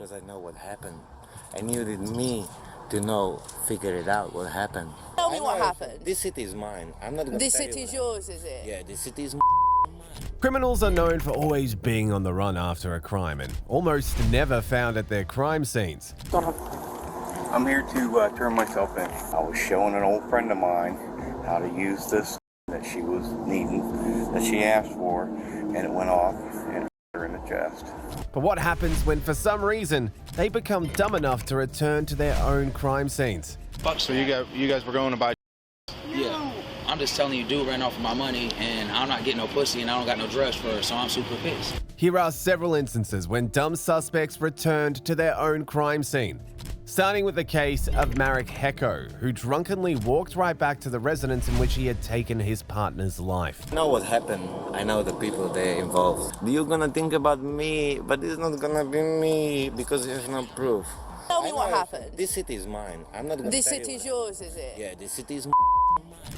because I know what happened. And you need me to figure it out what happened. Tell me what happened. This city is mine. I'm not gonna This tell you city is what yours, is it? happened. Yeah, this city is Criminals are known for always being on the run after a crime and almost never found at their crime scenes. I'm here to turn myself in. I was showing an old friend of mine how to use this that she was needing, that she asked for, and it went off and hit her in the chest. But what happens when, for some reason, they become dumb enough to return to their own crime scenes? So you guys were going to buy? Yeah. I'm just telling you, dude ran off with my money, and I'm not getting no pussy, and I don't got no drugs for her, so I'm super pissed. Here are several instances when dumb suspects returned to their own crime scene. Starting with the case of Marrick Hecko, who drunkenly walked right back to the residence in which he had taken his partner's life. I know what happened. I know the people there involved. You're gonna think about me, but it's not gonna be me because there's no proof. Tell me what happened. This city is mine. I'm not gonna This tell you city is what yours, is it? Yeah, this city is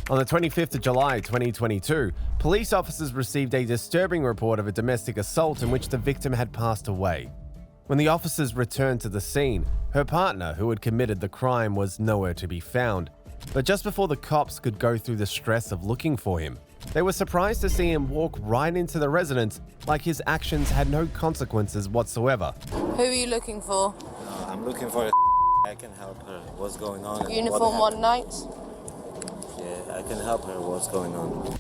On the 25th of July 2022, police officers received a disturbing report of a domestic assault in which the victim had passed away. When the officers returned to the scene, her partner, who had committed the crime, was nowhere to be found. But just before the cops could go through the stress of looking for him, they were surprised to see him walk right into the residence like his actions had no consequences whatsoever. Who are you looking for? I'm looking for a I can help her. What's going on? Uniform one night? Yeah, I can help her. What's going on?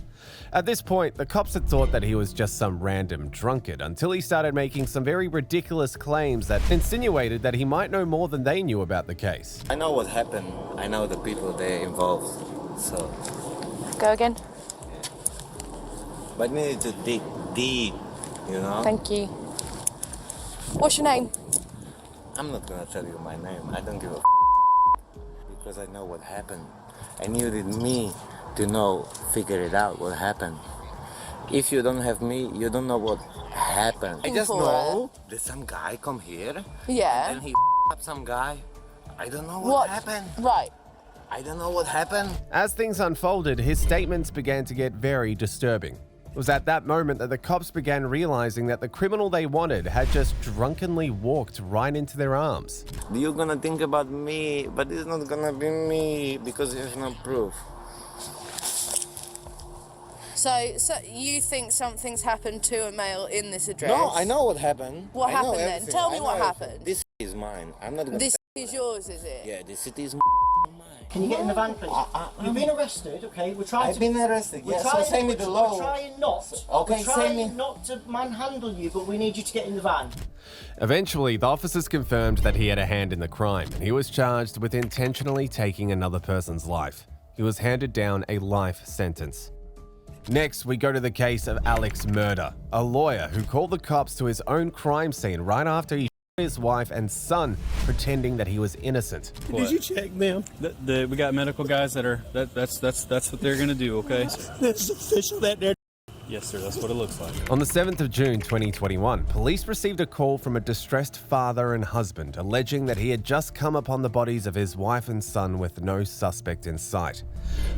At this point, the cops had thought that he was just some random drunkard until he started making some very ridiculous claims that insinuated that he might know more than they knew about the case. I know what happened. I know the people there involved. So. Go again. But we need to dig deep, you know? Thank you. What's your name? I'm not gonna tell you my name. I don't give a because I know what happened. And you need me to figure it out what happened. If you don't have me, you don't know what happened. I just know that some guy come here. Yeah. And he up some guy. I don't know what happened. Right. I don't know what happened. As things unfolded, his statements began to get very disturbing. It was at that moment that the cops began realizing that the criminal they wanted had just drunkenly walked right into their arms. You're gonna think about me, but it's not gonna be me because there's no proof. So you think something's happened to a male in this address? No, I know what happened. What happened then? Tell me what happened. This is mine. I'm not gonna. This is yours, is it? Yeah, this city is Can you get in the van, please? You've been arrested, okay? We're trying I've been arrested, we're yes, trying, so send me the law. We're trying not. Okay, we're trying send me. not to manhandle you, but we need you to get in the van. Eventually, the officers confirmed that he had a hand in the crime, and he was charged with intentionally taking another person's life. He was handed down a life sentence. Next, we go to the case of Alex Murdaugh, a lawyer who called the cops to his own crime scene right after he shot his wife and son, pretending that he was innocent. Did you check them? We got medical guys that are that's what they're gonna do. Okay. That's official that they're. Yes, sir. That's what it looks like. On the 7th of June 2021, police received a call from a distressed father and husband alleging that he had just come upon the bodies of his wife and son with no suspect in sight.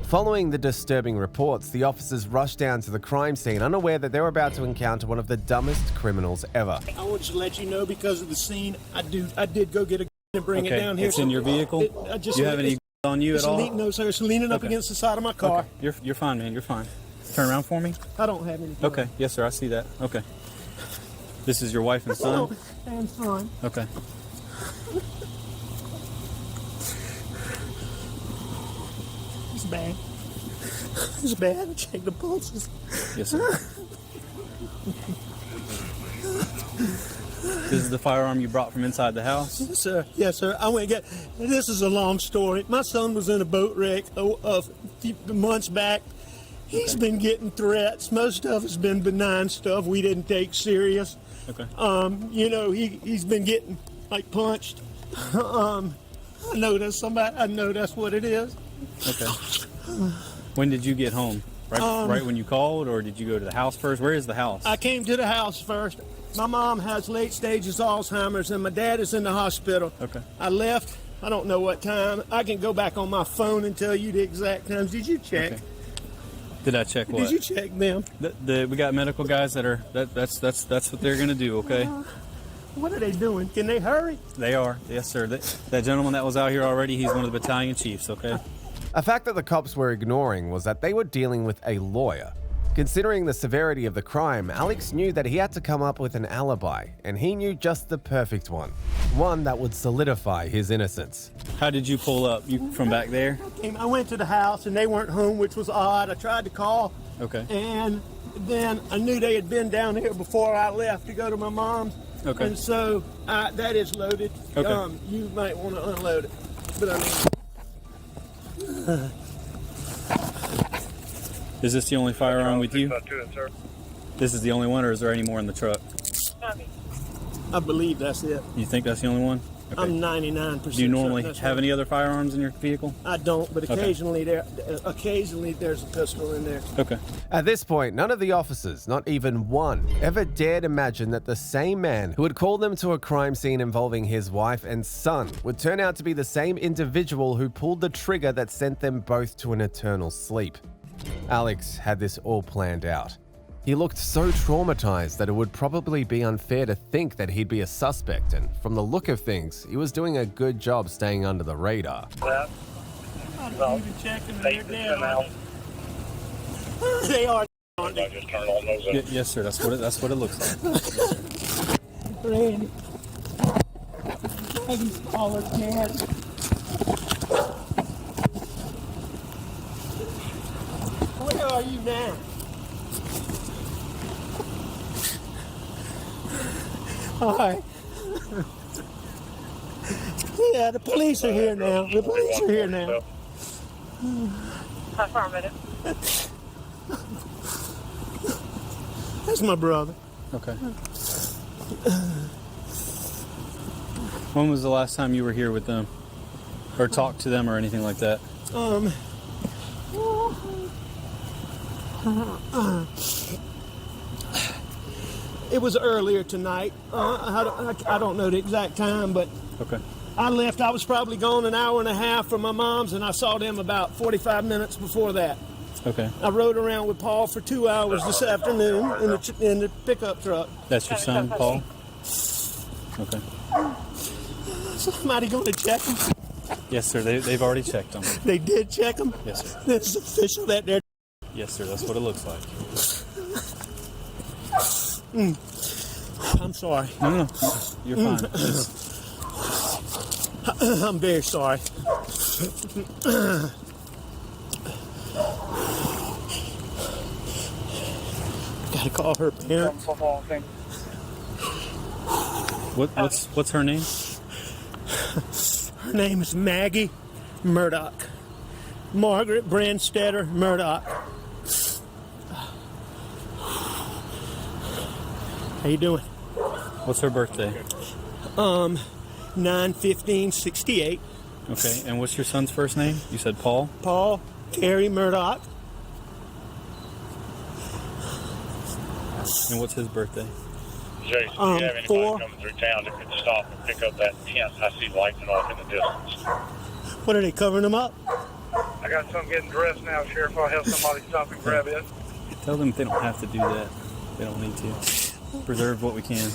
Following the disturbing reports, the officers rushed down to the crime scene unaware that they were about to encounter one of the dumbest criminals ever. I wanted to let you know because of the scene. I did go get a gun and bring it down here. It's in your vehicle? Do you have any on you at all? No, sir. It's leaning up against the side of my car. Okay. You're fine, man. You're fine. Turn around for me. I don't have any. Okay. Yes, sir. I see that. Okay. This is your wife and son? I'm fine. Okay. It's bad. It's bad. Check the pulses. Yes, sir. This is the firearm you brought from inside the house? Yes, sir. Yes, sir. I went and got. This is a long story. My son was in a boat wreck a few months back. He's been getting threats. Most of it's been benign stuff we didn't take serious. Okay. He's been getting punched. I know that's somebody. I know that's what it is. Okay. When did you get home? Right when you called, or did you go to the house first? Where is the house? I came to the house first. My mom has late stages Alzheimer's, and my dad is in the hospital. Okay. I left. I don't know what time. I can go back on my phone and tell you the exact times. Did you check? Okay. Did I check what? Did you check them? We got medical guys that are that's what they're gonna do. Okay. What are they doing? Can they hurry? They are. Yes, sir. That gentleman that was out here already, he's one of the battalion chiefs, okay? A fact that the cops were ignoring was that they were dealing with a lawyer. Considering the severity of the crime, Alex knew that he had to come up with an alibi, and he knew just the perfect one. One that would solidify his innocence. How did you pull up? You from back there? I went to the house and they weren't home, which was odd. I tried to call. Okay. And then I knew they had been down here before I left to go to my mom's. Okay. And so that is loaded. Okay. You might want to unload it. But I mean... Is this the only firearm with you? This is the only one, or is there any more in the truck? I believe that's it. You think that's the only one? Okay. I'm 99%. Do you normally certain have any other firearms in your vehicle? I don't, but Okay. occasionally there's a pistol in there. Okay. At this point, none of the officers, not even one, ever dared imagine that the same man who had called them to a crime scene involving his wife and son would turn out to be the same individual who pulled the trigger that sent them both to an eternal sleep. Alex had this all planned out. He looked so traumatized that it would probably be unfair to think that he'd be a suspect, and from the look of things, he was doing a good job staying under the radar. They are. Yes, sir. That's what it looks like. Randy. He's taller than Where are you now? All right. Yeah, the police are here now. The police are here now. Affirmative. That's my brother. Okay. When was the last time you were here with them? Or talked to them or anything like that? It was earlier tonight. I don't know the exact time, but Okay. I left. I was probably gone an hour and a half from my mom's, and I saw them about 45 minutes before that. Okay. I rode around with Paul for 2 hours this afternoon in the pickup truck. That's your son, Paul? Okay. Somebody going to check him? Yes, sir. They've already checked him. They did check him? Yes, sir. It's official that they're... Yes, sir. That's what it looks like. I'm sorry. No. You're fine. I'm very sorry. Gotta call her parents. What's her name? Her name is Maggie Murdaugh. Margaret Brandstetter Murdaugh. How you doing? What's her birthday? 9/15/68. Okay, and what's your son's first name? You said Paul? Paul Terry Murdaugh. And what's his birthday? Jason, do you have anybody 4. coming through town that could stop and pick up that tent? I see lighting off in the distance. What are they covering them up? I got some getting dressed now, Sheriff. I'll have somebody stop and grab it. Tell them they don't have to do that. They don't need to. Preserve what we can.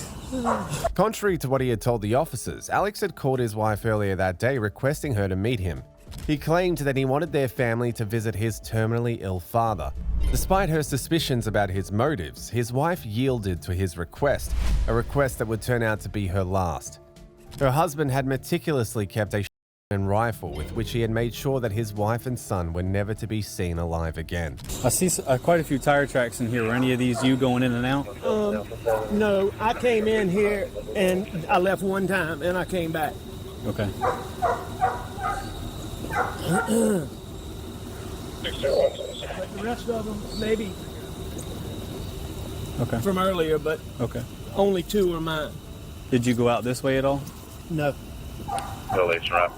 Contrary to what he had told the officers, Alex had called his wife earlier that day requesting her to meet him. He claimed that he wanted their family to visit his terminally ill father. Despite her suspicions about his motives, his wife yielded to his request, a request that would turn out to be her last. Her husband had meticulously kept a and rifle with which he had made sure that his wife and son were never to be seen alive again. I see quite a few tire tracks in here. Were any of these you going in and out? No, I came in here and I left one time and I came back. Okay. But the rest of them, maybe Okay. from earlier, but Okay. only 2 are mine. Did you go out this way at all? No. No, that's right.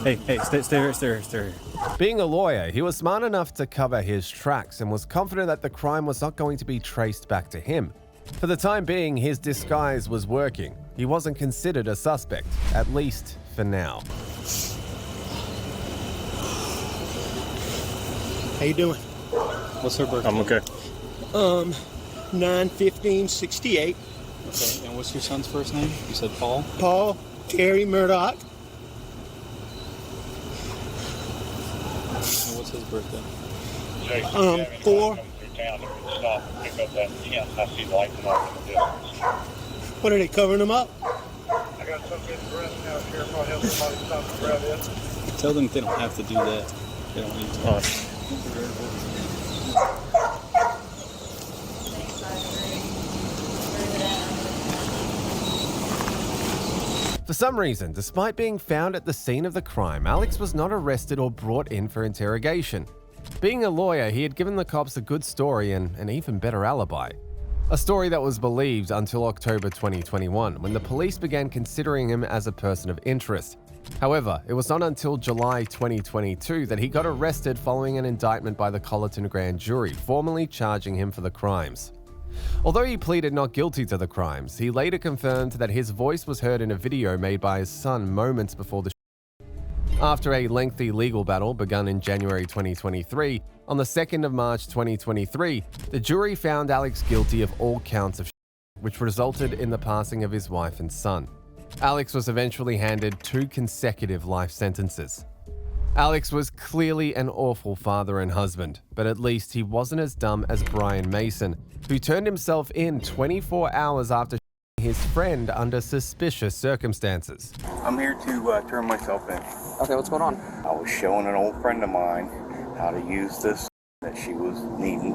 Hey, stay here. Being a lawyer, he was smart enough to cover his tracks and was confident that the crime was not going to be traced back to him. For the time being, his disguise was working. He wasn't considered a suspect, at least for now. How you doing? What's her birthday? I'm okay. 9/15/68. Okay, and what's your son's first name? You said Paul? Paul Terry Murdaugh. And what's his birthday? 4. Stop and pick up that tent. I see lights off in the distance. What are they covering them up? I got some getting dressed now, Sheriff. I'll help somebody stop and grab it. Tell them they don't have to do that. They don't need to. For some reason, despite being found at the scene of the crime, Alex was not arrested or brought in for interrogation. Being a lawyer, he had given the cops a good story and an even better alibi. A story that was believed until October 2021, when the police began considering him as a person of interest. However, it was not until July 2022 that he got arrested following an indictment by the Colleton grand jury, formally charging him for the crimes. Although he pleaded not guilty to the crimes, he later confirmed that his voice was heard in a video made by his son moments before the After a lengthy legal battle begun in January 2023, on the 2nd of March 2023, the jury found Alex guilty of all counts of which resulted in the passing of his wife and son. Alex was eventually handed 2 consecutive life sentences. Alex was clearly an awful father and husband, but at least he wasn't as dumb as Brian Mason, who turned himself in 24 hours after his friend under suspicious circumstances. I'm here to turn myself in. Okay, what's going on? I was showing an old friend of mine how to use this that she was needing,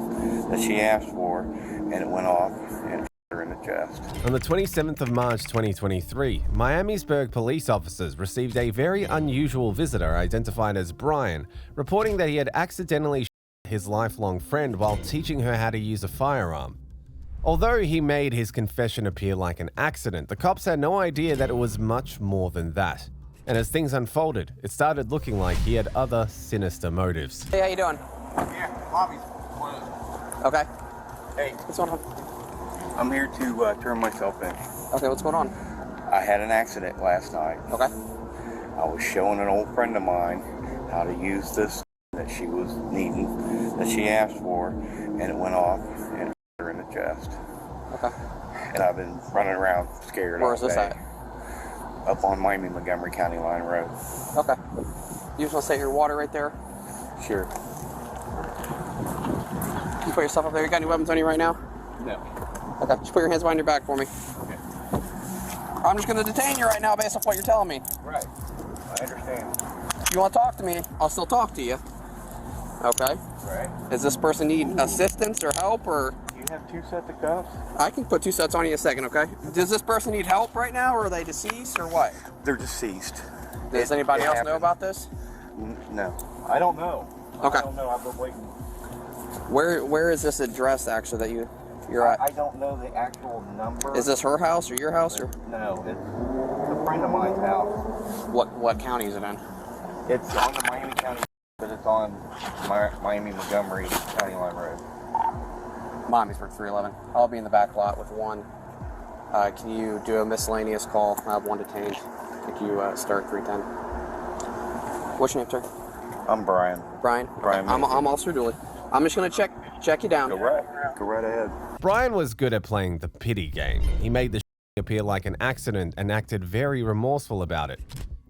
that she asked for, and it went off and her in the chest. On the 27th of March 2023, Miamisburg police officers received a very unusual visitor identified as Brian, reporting that he had accidentally shot his lifelong friend while teaching her how to use a firearm. Although he made his confession appear like an accident, the cops had no idea that it was much more than that. And as things unfolded, it started looking like he had other sinister motives. Hey, how you doing? Yeah, lobby's Okay. Hey, What's going on? I'm here to turn myself in. Okay, what's going on? I had an accident last night. Okay. I was showing an old friend of mine how to use this that she was needing, that she asked for, and it went off and her in the chest. Okay. And I've been running around scared. Where is this at? Up on Miami-Montgomery County Line Road. Okay. You just want to set your water right there? Sure. You put yourself up there. You got any weapons on you right now? No. Okay. Just put your hands behind your back for me. Okay. I'm just going to detain you right now based off what you're telling me. Right. I understand. If you want to talk to me, I'll still talk to you. Okay. Right. Does this person need assistance or help or? You have 2 sets of cuffs? I can put 2 sets on you in a second, okay? Does this person need help right now or are they deceased or what? They're deceased. Does anybody else know happened. about this? No. I don't know. Okay. I don't know. I've been waiting. Where is this address actually that you're at? I don't know the actual number. Is this her house or your house or? No, it's a friend of mine's house. What county is it in? It's on the Miami County, but it's on Miami-Montgomery County Line Road. Miamisburg 311. I'll be in the back lot with 1. Can you do a miscellaneous call? I have 1 detained. Can you start 310? What's your name, sir? I'm Brian. Brian? Brian I'm Officer Dooley. I'm just going to check you down. Go right ahead. Brian was good at playing the pity game. He made the appear like an accident and acted very remorseful about it.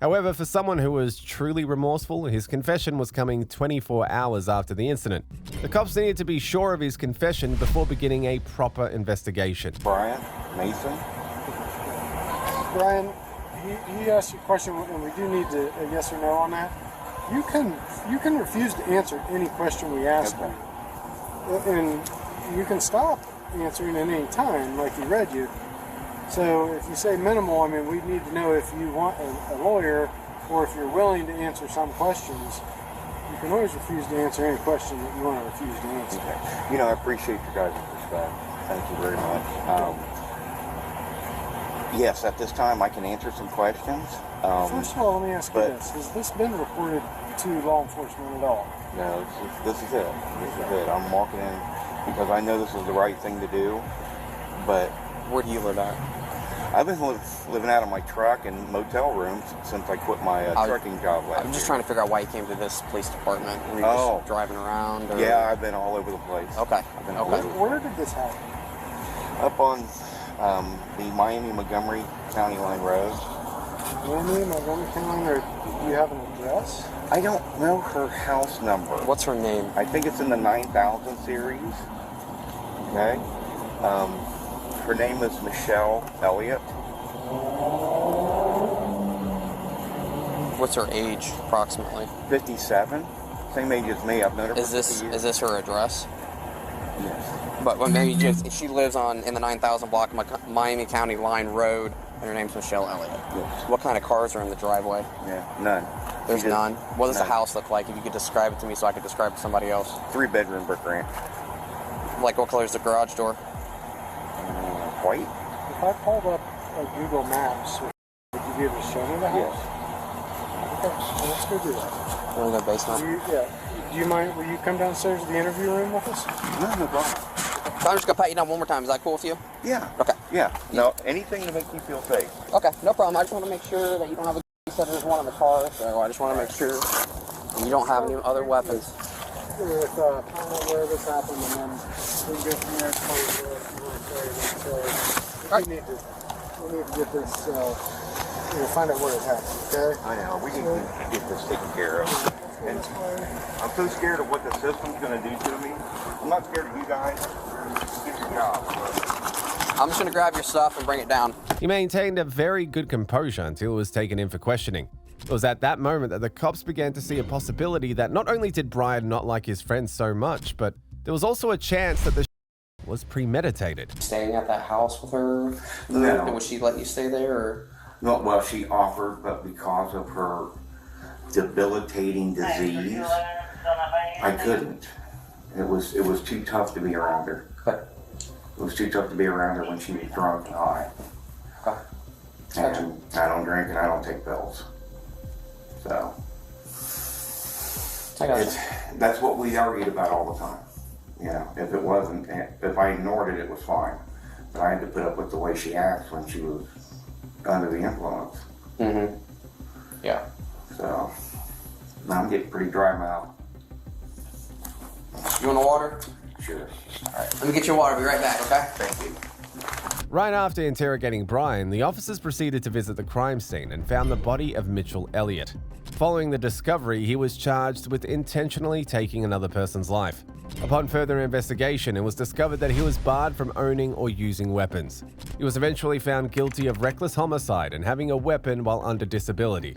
However, for someone who was truly remorseful, his confession was coming 24 hours after the incident. The cops needed to be sure of his confession before beginning a proper investigation. Brian Mason. Brian, he asked you a question, and we do need a yes or no on that. You can refuse to answer any question we ask you, and you can stop answering at any time, like he read you. So if you say minimal, I mean, we need to know if you want a lawyer or if you're willing to answer some questions. You can always refuse to answer any question that you want to refuse to answer. Okay. You know, I appreciate your guys' respect. Thank you very much. Yes, at this time I can answer some questions. First of all, let me ask you this. Has this been reported to law enforcement at all? No, this is it. This is it. I'm walking in because I know this is the right thing to do, but... Where do you live at? I've been living out of my truck and motel rooms since I quit my trucking job last year. I'm just trying to figure out why you came to this police department. Were you just driving around? Or? Yeah, I've been all over the place. Okay. I've been all over. Where did this happen? Up on the Miami-Montgomery County Line Road. Miami-Montgomery County Line Road. Do you have an address? I don't know her house number. What's her name? I think it's in the 9000 series. Okay. Her name is Michelle Elliott. What's her age, approximately? 57. Same age as me. I've known her for 50 years. Is this her address? Yes. But maybe just she lives in the 9000 block of Miami County Line Road, and her name's Michelle Elliott. Yes. What kind of cars are in the driveway? Yeah, none. There's none. What does the house look like? If you could describe it to me, so I could describe it to somebody else. 3-bedroom brick ranch. Like what color is the garage door? White. If I pulled up Google Maps, would you be able to show me the house? Yes. Okay, well, let's go do that. We're in the basement. Do you mind? Will you come downstairs to the interview room with us? No problem. So I'm just gonna pat you down one more time. Is that cool with you? Yeah. Okay. Yeah. No, anything to make you feel safe. Okay, no problem. I just want to make sure that you don't have a you said there's one in the car, so I just want to make sure you don't have any other weapons. With find out where this happened, and then we can go from there. We need to get this. Find out where it happened. Okay. I know. We can get this taken care of. And I'm so scared of what the system's going to do to me. I'm not scared of you guys. Get your job. I'm just going to grab your stuff and bring it down. He maintained a very good composure until he was taken in for questioning. It was at that moment that the cops began to see a possibility that not only did Brian not like his friends so much, but there was also a chance that the was premeditated. Staying at that house with her? No. Would she let you stay there? Or? No, well, she offered, but because of her debilitating disease, I couldn't. It was too tough to be around her. Okay. It was too tough to be around her when she was drunk and high. Okay. And I don't drink and I don't take pills. So that's what we argued about all the time. You know, if I ignored it, it was fine. But I had to put up with the way she acts when she was under the influence. Mm-hmm. Yeah. So now I'm getting pretty dry mouth. You want a water? Sure. All right. Let me get your water. I'll be right back, okay? Thank you. Right after interrogating Brian, the officers proceeded to visit the crime scene and found the body of Mitchell Elliott. Following the discovery, he was charged with intentionally taking another person's life. Upon further investigation, it was discovered that he was barred from owning or using weapons. He was eventually found guilty of reckless homicide and having a weapon while under disability.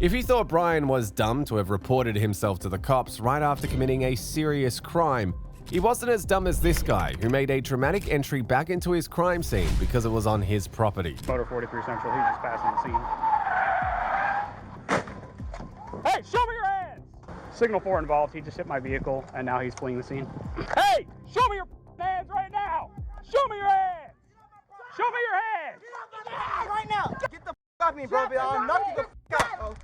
If you thought Brian was dumb to have reported himself to the cops right after committing a serious crime, he wasn't as dumb as this guy, who made a dramatic entry back into his crime scene because it was on his property. Motor 43 Central, he's just passing the scene. Hey, show me your hands! Signal 4 involved, he just hit my vehicle, and now he's fleeing the scene. Hey, show me your hands right now! Show me your hands! Show me your hands! Get your hands right now! Get the f off me, bro, I'll knock you the f out.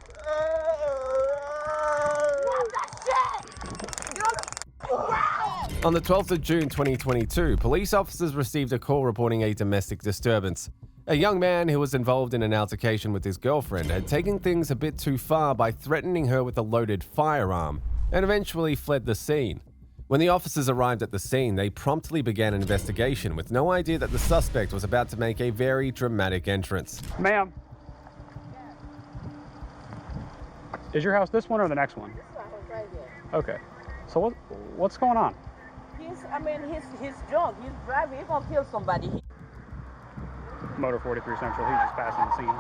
What the shit? Get on the ground! On the 12th of June 2022, police officers received a call reporting a domestic disturbance. A young man who was involved in an altercation with his girlfriend had taken things a bit too far by threatening her with a loaded firearm and eventually fled the scene. When the officers arrived at the scene, they promptly began an investigation with no idea that the suspect was about to make a very dramatic entrance. Ma'am. Is your house this one or the next one? This one right here. Okay. So what's going on? He's drunk. He's driving. He's gonna kill somebody. Motor 43 Central, he's just passing the scene.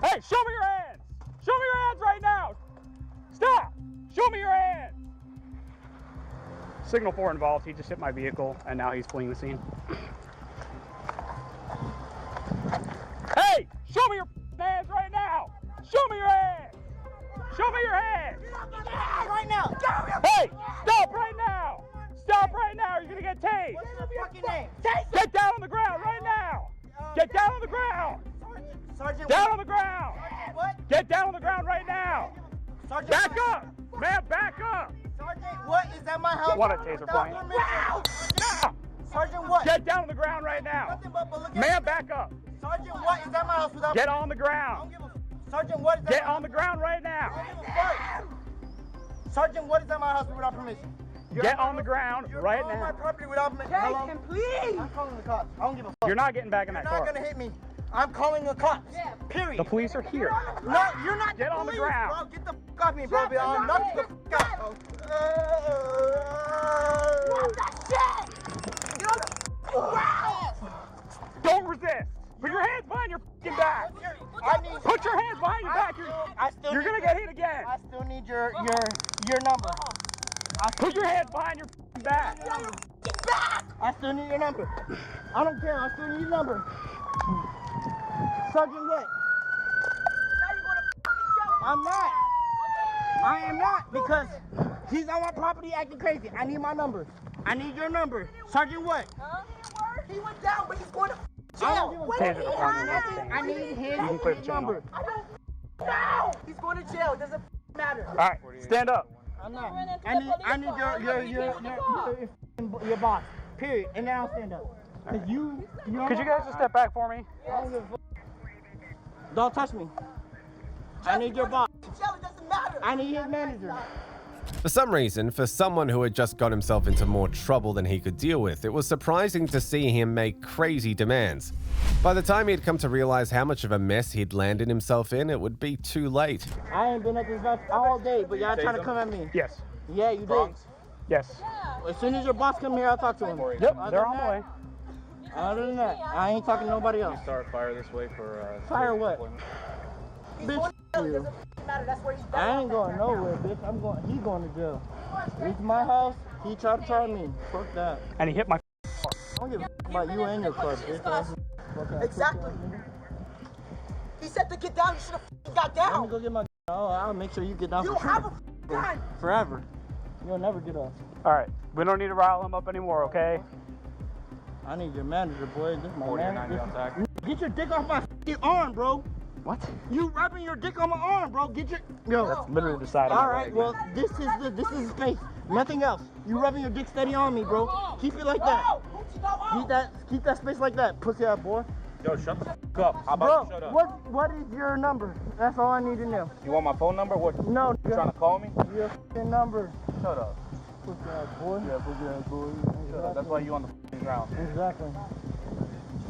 Hey, show me your hands! Show me your hands right now! Stop! Show me your hands! Signal 4 involved, he just hit my vehicle, and now he's fleeing the scene. Hey, show me your hands right now! Show me your hands! Show me your hands! Get your hands right now! Hey, stop right now! Stop right now, you're gonna get tased! What's your fucking name? Get down on the ground right now! Get down on the ground! Sergeant, down on the ground! What? Get down on the ground right now! Sergeant, back up! Man, back up! Sergeant, what is at my house? Want a taser flying? Wow! Sergeant what? Get down on the ground right now. Nothing but Ma'am, back up. Sergeant what? Is that my house without Get on the ground. Sergeant what? Is that Get on the ground right now. I don't give a fuck. Sergeant what? Is that my house without permission? Get on the ground right You're on my now. property without permission. Hello? Please. I'm calling the cops. I don't give a fuck. You're not getting back in that You're car. not gonna hit me. I'm calling the cops. Period. The police are here. No, you're not. Get on the ground. Bro, get the fuck off me, bro. I'll knock you the fuck out. What the shit? Get on the ground. Don't resist. Put your hands behind your fucking back. Put your hands behind your back. You're gonna get hit again. I still need your number. Put your hands behind your fucking back. I still need your number. I don't care. I still need your number. Sergeant what? I'm not. I am not because he's on my property acting crazy. I need my number. I need your number. Sergeant what? He went down, but he's going to jail. I need his number. No! He's going to jail. It doesn't matter. All right, stand up. I'm not. I need your boss. Period. And then I'll stand up. Could you guys just step back for me? Don't touch me. I need your boss. It doesn't matter. I need his manager. For some reason, for someone who had just got himself into more trouble than he could deal with, it was surprising to see him make crazy demands. By the time he had come to realize how much of a mess he'd landed himself in, it would be too late. I ain't been at this house all day, but y'all trying to come at me. Yes. Yeah, you did. Yes. As soon as your boss come here, I'll talk to him. Yep, they're on the way. Other than that, I ain't talking to nobody else. Start fire this way for Fire what? Bitch, Doesn't matter. That's where he's I ain't going nowhere, bitch. He's going to jail. It's my house. He tried to try me. Fuck that. And he hit my I don't give a fuck about you and your car, bitch. Exactly. He said to get down. You should have got down. Let me go get my. I'll make sure you get down. You for have sure. a gun. Forever. You'll never get off. All right, we don't need to rile him up anymore, okay? I need your manager, boy. This is my manager. Get your dick off my arm, bro. What? You wrapping your dick on my arm, bro. Get your. Yo. That's literally the side of All my right. leg. Well, this is the space. Nothing else. You rubbing your dick steady on me, bro. Keep it like that. Keep that space like that, pussy ass boy. Yo, shut the fuck up. How about you shut up? What is your number? That's all I need to know. You want my phone number? What? No. You trying to call me? Your number. Shut up. Pussy ass boy. Yeah, pussy ass boy. Shut up. That's why you on the ground. Exactly.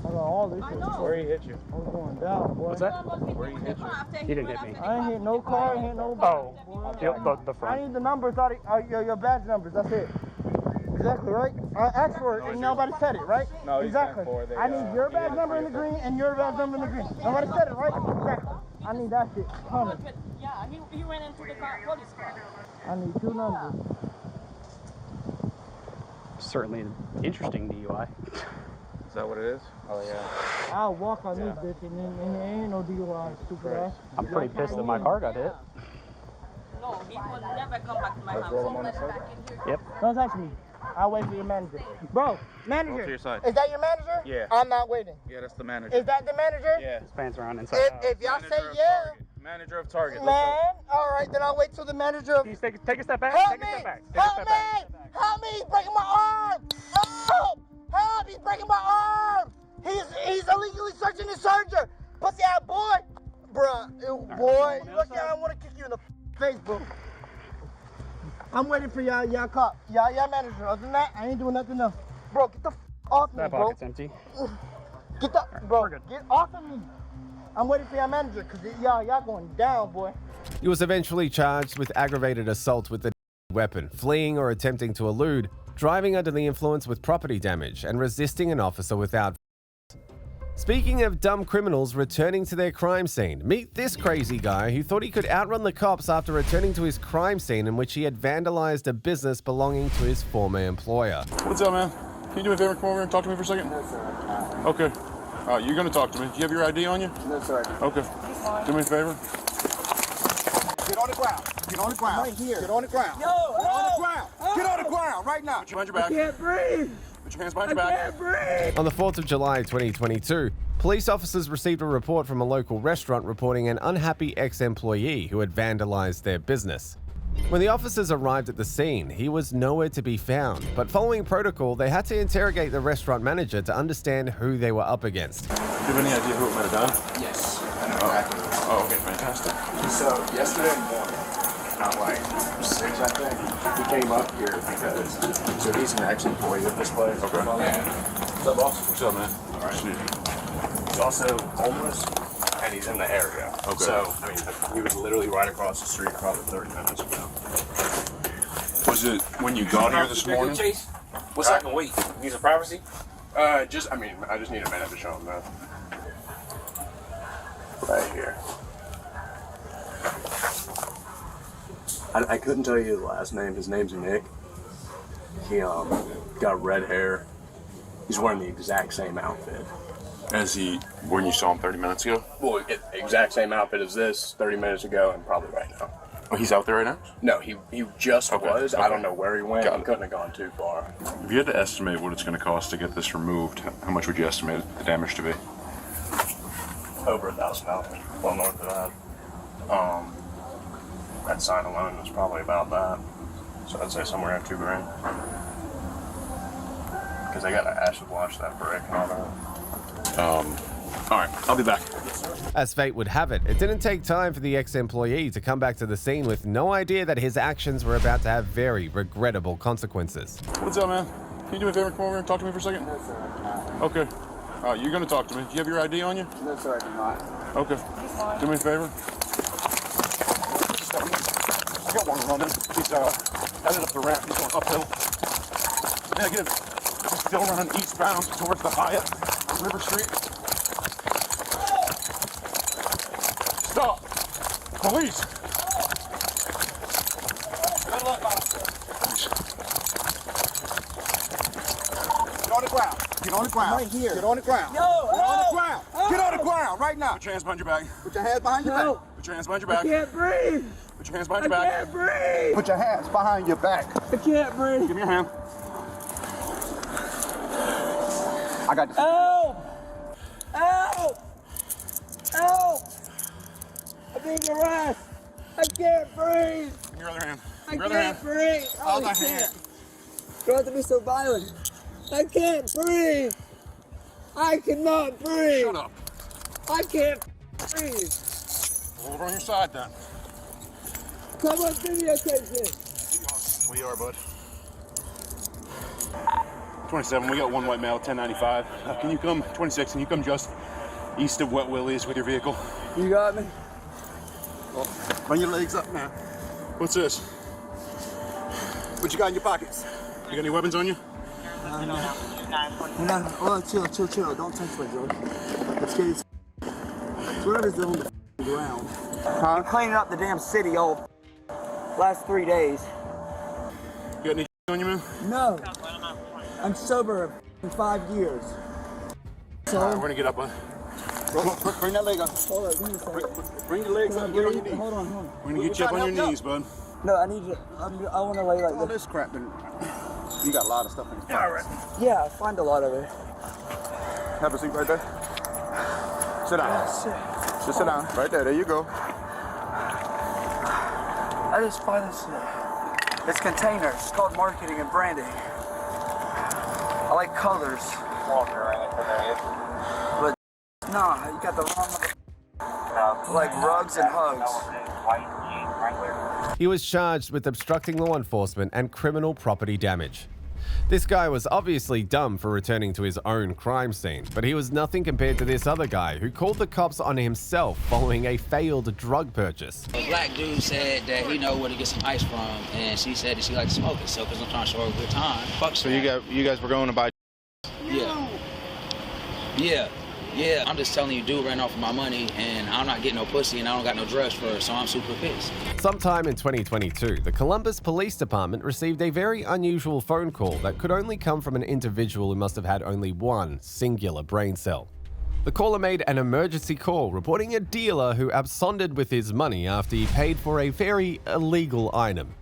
I got all this shit. Where he hit you? I'm going down, boy. What's that? Where he hit you? He didn't hit me. I ain't hit no car, I ain't hit no Oh, boy. yep, the I front. need the numbers out of your badge numbers. That's it. Exactly, right? I asked for it and nobody said it, right? No, exactly. I need your badge number in the green and your badge number in the green. Nobody said it, right? Exactly. I need that shit. Coming. Yeah, he ran into the police car. I need two numbers. Certainly an interesting DUI. Is that what it is? Oh yeah. I'll walk on this bitch and then there ain't no DUI, stupid ass. I'm pretty pissed that my car got hit. No, he will never come back to my Let's roll him on the side. Yep. Don't touch me. I'll wait for your manager. Bro, manager. Go to your side. Is that your manager? Yeah. I'm not waiting. Yeah, that's the manager. Is that the manager? Yeah. His pants are on inside out. If y'all Manager say of yeah, Target. Manager of Target. man, all right, then I'll wait till the manager of... Please take a step back. Help Take me! a step back. Take a Help step me! back. Help me! He's breaking my arm! Help! Help! He's breaking my arm! He's illegally searching the surgeon! Pussy ass boy! Bruh, boy, you look at I want to kick you in the face, bro. I'm waiting for y'all cop. Y'all manager. Other than that, I ain't doing nothing else. Bro, get the off me, That bro. pocket's empty. Get the, bro, get off of me. I'm waiting for your manager, because y'all going down, boy. He was eventually charged with aggravated assault with a weapon, fleeing or attempting to elude, driving under the influence with property damage, and resisting an officer without. Speaking of dumb criminals returning to their crime scene, meet this crazy guy who thought he could outrun the cops after returning to his crime scene in which he had vandalized a business belonging to his former employer. What's up, man? Can you do me a favor? Come over here and talk to me for a second? No, sir. Okay. All right, you're going to talk to me. Do you have your ID on you? No, sir. Okay. Do me a favor. Get on the ground. Get on the ground. Right here. Get on the ground. Yo, Get on the ground. Get on the ground right now. Put your hands behind I your back. can't breathe. Put your hands behind your back. I can't breathe. On the 4th of July 2022, police officers received a report from a local restaurant reporting an unhappy ex-employee who had vandalized their business. When the officers arrived at the scene, he was nowhere to be found, but following protocol, they had to interrogate the restaurant manager to understand who they were up against. Do you have any idea who it might have done? Yes. I know exactly. Oh, okay, fantastic. So, yesterday morning, around like 6, I think, he came up here because, so he's an ex-employee of this place. Okay. And, what's up, boss? What's up, man? All right. He's also homeless, and he's in the area. Okay. So, I mean, he was literally right across the street probably 30 minutes ago. Was it when you got here this morning? What's that? Wait, need some privacy? I just need a minute to show him that. Right here. I couldn't tell you his last name. His name's Nick. He got red hair. He's wearing the exact same outfit. As when you saw him 30 minutes ago? Well, exact same outfit as this 30 minutes ago and probably right now. Oh, he's out there right now? No, he just was. Okay. I don't know where he went. He couldn't have gone too far. If you had to estimate what it's going to cost to get this removed, how much would you estimate the damage to be? Over $1,000. Well north of that. That sign alone was probably about that. So I'd say somewhere around $2,000. Because they got to acid wash that brick and all that. All right, I'll be back. As fate would have it, it didn't take time for the ex-employee to come back to the scene with no idea that his actions were about to have very regrettable consequences. What's up, man? Can you do me a favor, come over and talk to me for a second? No, sir. Okay. You're going to talk to me. Do you have your ID on you? No, sir, I do not. Okay. Do me a favor. I got one running. He's headed up the ramp. He's going uphill. Negative. He's still running eastbound towards the Hyatt on River Street. Stop! Police! Good luck, officer. Get on the ground. Get on the ground. Right here. Get on the ground. No, Get on the ground. Get on the ground right now. Put your hands behind your back. Put your hands behind your back. Put your hands behind your back. I can't breathe. Put your hands behind your back. I can't breathe. Put your hands behind your back. I can't breathe. Give me your hand. I got this. Help! Help! Help! I'm being harassed. I can't breathe. Give me your other hand. I Your other hand. can't breathe. Other Holy hand. shit. You don't have to be so violent. I can't breathe. I cannot breathe. Shut up. I can't breathe. Roll over on your side then. Come on, videotape this. We are, bud. 27, we got one white male, 1095. Can you come, 26, can you come just east of Wet Willie's with your vehicle? You got me? Bring your legs up now. What's this? What you got in your pockets? You got any weapons on you? No. Oh, chill. Don't touch my Joe. Let's get it. Whatever's on the ground. You're cleaning up the damn city all last 3 days. You got any on you, man? No. I'm sober in 5 years. So, All right, we're gonna get up on. Bring that leg up. hold on, give me a second. Bring your legs up. Get on your knees. Hold on. We're gonna get you up on your knees, bud. No, I need you. I want to lay like All this. this crap, then. You got a lot of stuff in your pockets. Yeah, I find a lot of it. Have a seat right there. Sit down. Just sit down. Right there. There you go. I just find this container. It's called marketing and branding. I like colors. But nah, you got the wrong. Like rugs and hugs. He was charged with obstructing law enforcement and criminal property damage. This guy was obviously dumb for returning to his own crime scene, but he was nothing compared to this other guy who called the cops on himself following a failed drug purchase. A black dude said that he know where to get some ice from, and she said that she likes to smoke it, so because I'm trying to show her a good time. Fuck So you guys were going to buy. Yeah, I'm just telling you, dude ran off with my money, and I'm not getting no pussy, and I don't got no drugs for her, so I'm super pissed. Sometime in 2022, the Columbus Police Department received a very unusual phone call that could only come from an individual who must have had only one singular brain cell. The caller made an emergency call reporting a dealer who absconded with his money after he paid for a very illegal item.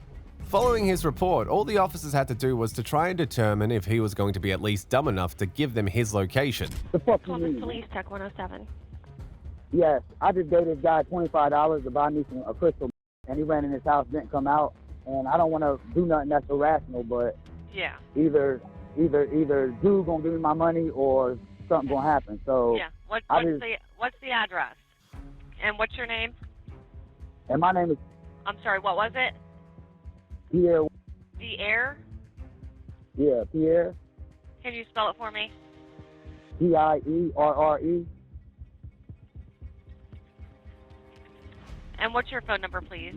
Following his report, all the officers had to do was to try and determine if he was going to be at least dumb enough to give them his location. The fuck you mean? Police Tech 107. Yes, I just gave this guy $25 to buy me a crystal, and he ran in his house, didn't come out. and I don't want to do nothing that's irrational, but Yeah. either dude gonna give me my money or something gonna happen. So Yeah. What's the address? And what's your name? And my name is I'm sorry, what was it? Pierre. Pierre? Yeah, Pierre. Can you spell it for me? Pierre. And what's your phone number, please?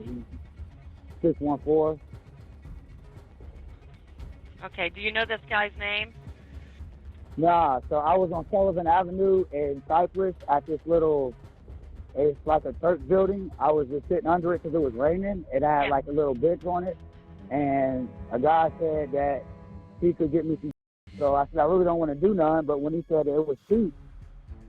614. Okay, do you know this guy's name? Nah, so I was on Sullivan Avenue in Cypress at this little, it's like a church building. I was just sitting under it because it was raining. It had like a little bench on it. And a guy said that he could get me some. So I said, I really don't want to do none. But when he said it was cheap,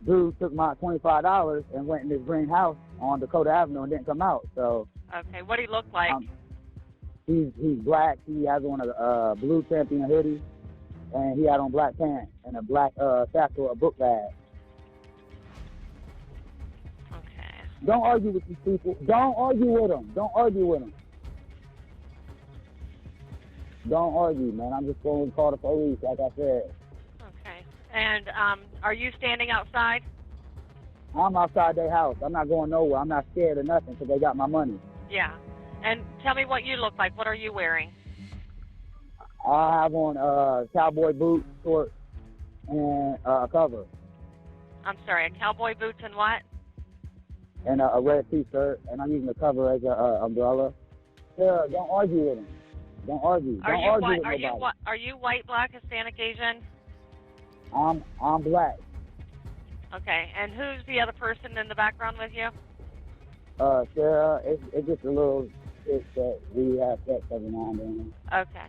dude took my $25 and went in this green house on Dakota Avenue and didn't come out. So Okay, what do he look like? he's black. He has on a blue champion hoodie. And he had on black pants and a black satchel, a book bag. Okay. Don't argue with these people. Don't argue with them. Don't argue with them. Don't argue, man. I'm just going to call the police, like I said. Okay. And are you standing outside? I'm outside their house. I'm not going nowhere. I'm not scared of nothing because they got my money. Yeah. And tell me what you look like. What are you wearing? I have on cowboy boots, shorts, and a cover. I'm sorry, cowboy boots and what? And a red T-shirt, and I'm using the cover as an umbrella. Yeah, don't argue with them. Don't argue. Are Don't you argue white? with nobody. Are you white, black, Hispanic, Asian? I'm black. Okay. And who's the other person in the background with you? Sarah, it's just a little shit that we have sex every now and then. Okay.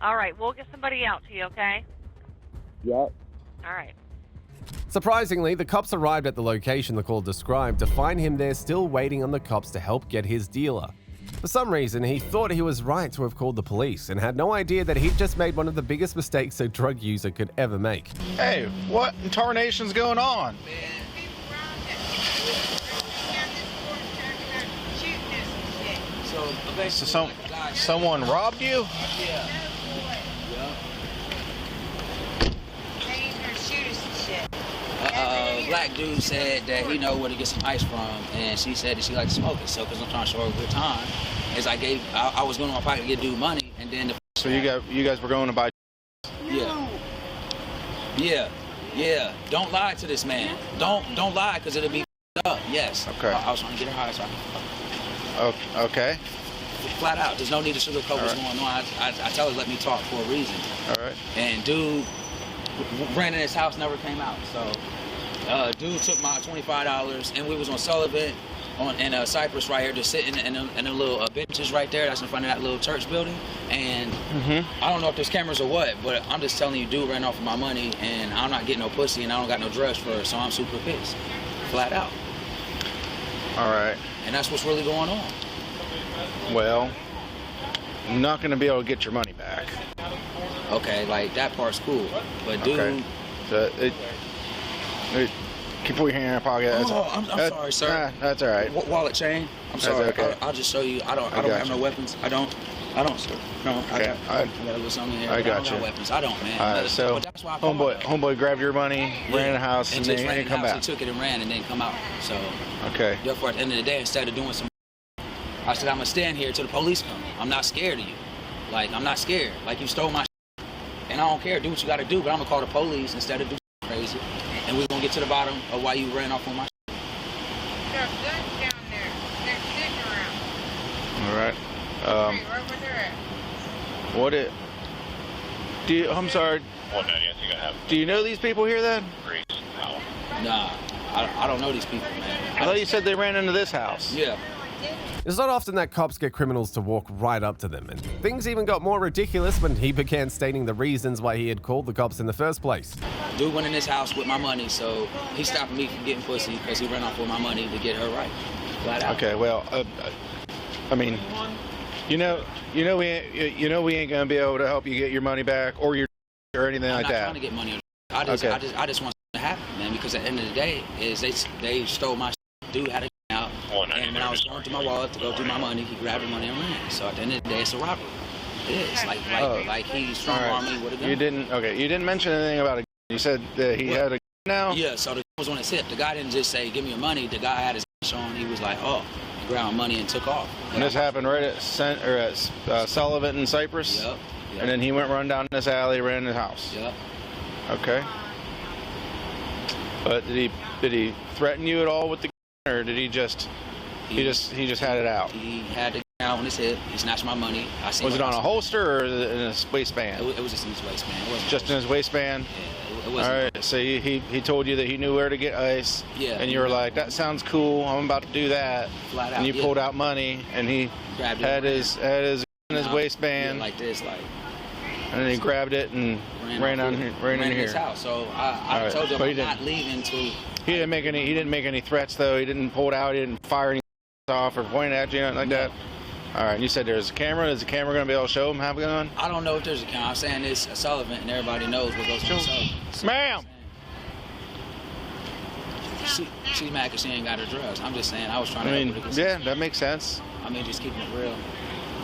All right. We'll get somebody out to you. Okay. Yep. All right. Surprisingly, the cops arrived at the location the call described to find him there still waiting on the cops to help get his dealer. For some reason, he thought he was right to have called the police and had no idea that he'd just made one of the biggest mistakes a drug user could ever make. Hey, what in tarnation's going on? So someone robbed you? Yeah. Black dude said that he know where to get some ice from, and she said that she likes to smoke it. So, because I'm trying to show her a good time, as I was going to my pocket to get dude money, and then the. So you guys were going to buy. Yeah. Don't lie to this man. Don't lie, because it'll be up. Yes. Okay. I was trying to get her high, so Okay. Flat out. There's no need to sugarcoat what's going on. I tell her let me talk for a reason. All right. And dude ran in his house, never came out. So dude took my $25, and we was on Sullivan in Cypress right here, just sitting in the little benches right there. That's in front of that little church building. And I don't know if there's cameras or what, but I'm just telling you, dude ran off with my money, and I'm not getting no pussy, and I don't got no drugs for her, so I'm super pissed. Flat out. All right. And that's what's really going on. Well, I'm not going to be able to get your money back. Okay, like that part's cool, but dude. Okay. So keep your hand in your pocket. I'm sorry, sir. That's all right. Wallet chain. I'm sorry. Okay. I'll just show you. I don't have no weapons. I don't, sir. No, okay. I got a little something here. I got don't you. Got weapons. I don't, man. All right. So that's why homeboy grabbed your money, ran in the house, and then didn't come back. He took it and ran, and didn't come out. So. Okay. Therefore, at the end of the day, instead of doing some, I said I'm gonna stand here till the police come. I'm not scared of you. Like I'm not scared. Like you stole my, and I don't care. Do what you got to do, but I'm gonna call the police instead of do crazy. And we're gonna get to the bottom of why you ran off on my. There's guns down there. They're sitting around. All right. Hey, where were they at? I'm sorry. Do you know these people here then? Nah, I don't know these people, man. I thought you said they ran into this house. Yeah. It's not often that cops get criminals to walk right up to them, and things even got more ridiculous when he began stating the reasons why he had called the cops in the first place. Dude went in his house with my money, so he stopped me from getting pussy because he ran off with my money to get her right. Flat out. Okay, well, I mean, we ain't gonna be able to help you get your money back or anything like that. I'm not trying to get money. I just want something to happen, man, because at the end of the day, is they stole my shit. Dude had a out. And when I was going through my wallet to go do my money, he grabbed the money and ran. So at the end of the day, it's a robbery. It is. Like he strong-armed me with a gun. You didn't mention anything about a gun. You said that he had a gun now? Yeah, so the gun was on his hip. The guy didn't just say, give me your money. The guy had his on. He was like, oh, he grabbed money and took off. And this happened right at Sullivan and Cypress? Yep. And then he went run down this alley, ran in his house? Yep. Okay. But did he threaten you at all with the gun, or did he just had it out? He had the gun out on his hip. He snatched my money. Was it on a holster or in his waistband? It was just in his waistband. It wasn't just in his waistband? Yeah, it wasn't. All right, so he told you that he knew where to get ice. Yeah. And you were like, that sounds cool, I'm about to do that. Flat out, and you pulled out money, and he had his in his waistband. Yeah, like this, like. And then he grabbed it and ran in here. His house. So I told him I'm not leaving until. He didn't make any threats though. He didn't pull it out. He didn't fire any off or point at you, nothing like that. All right. You said there's a camera. Is the camera going to be able to show him have a gun? I don't know if there's a camera. I'm saying it's a Sullivan, and everybody knows what goes on Sullivan. So ma'am. She's mad because she ain't got her drugs. I'm just saying I was trying to. I mean, yeah, that makes sense. I mean, just keeping it real.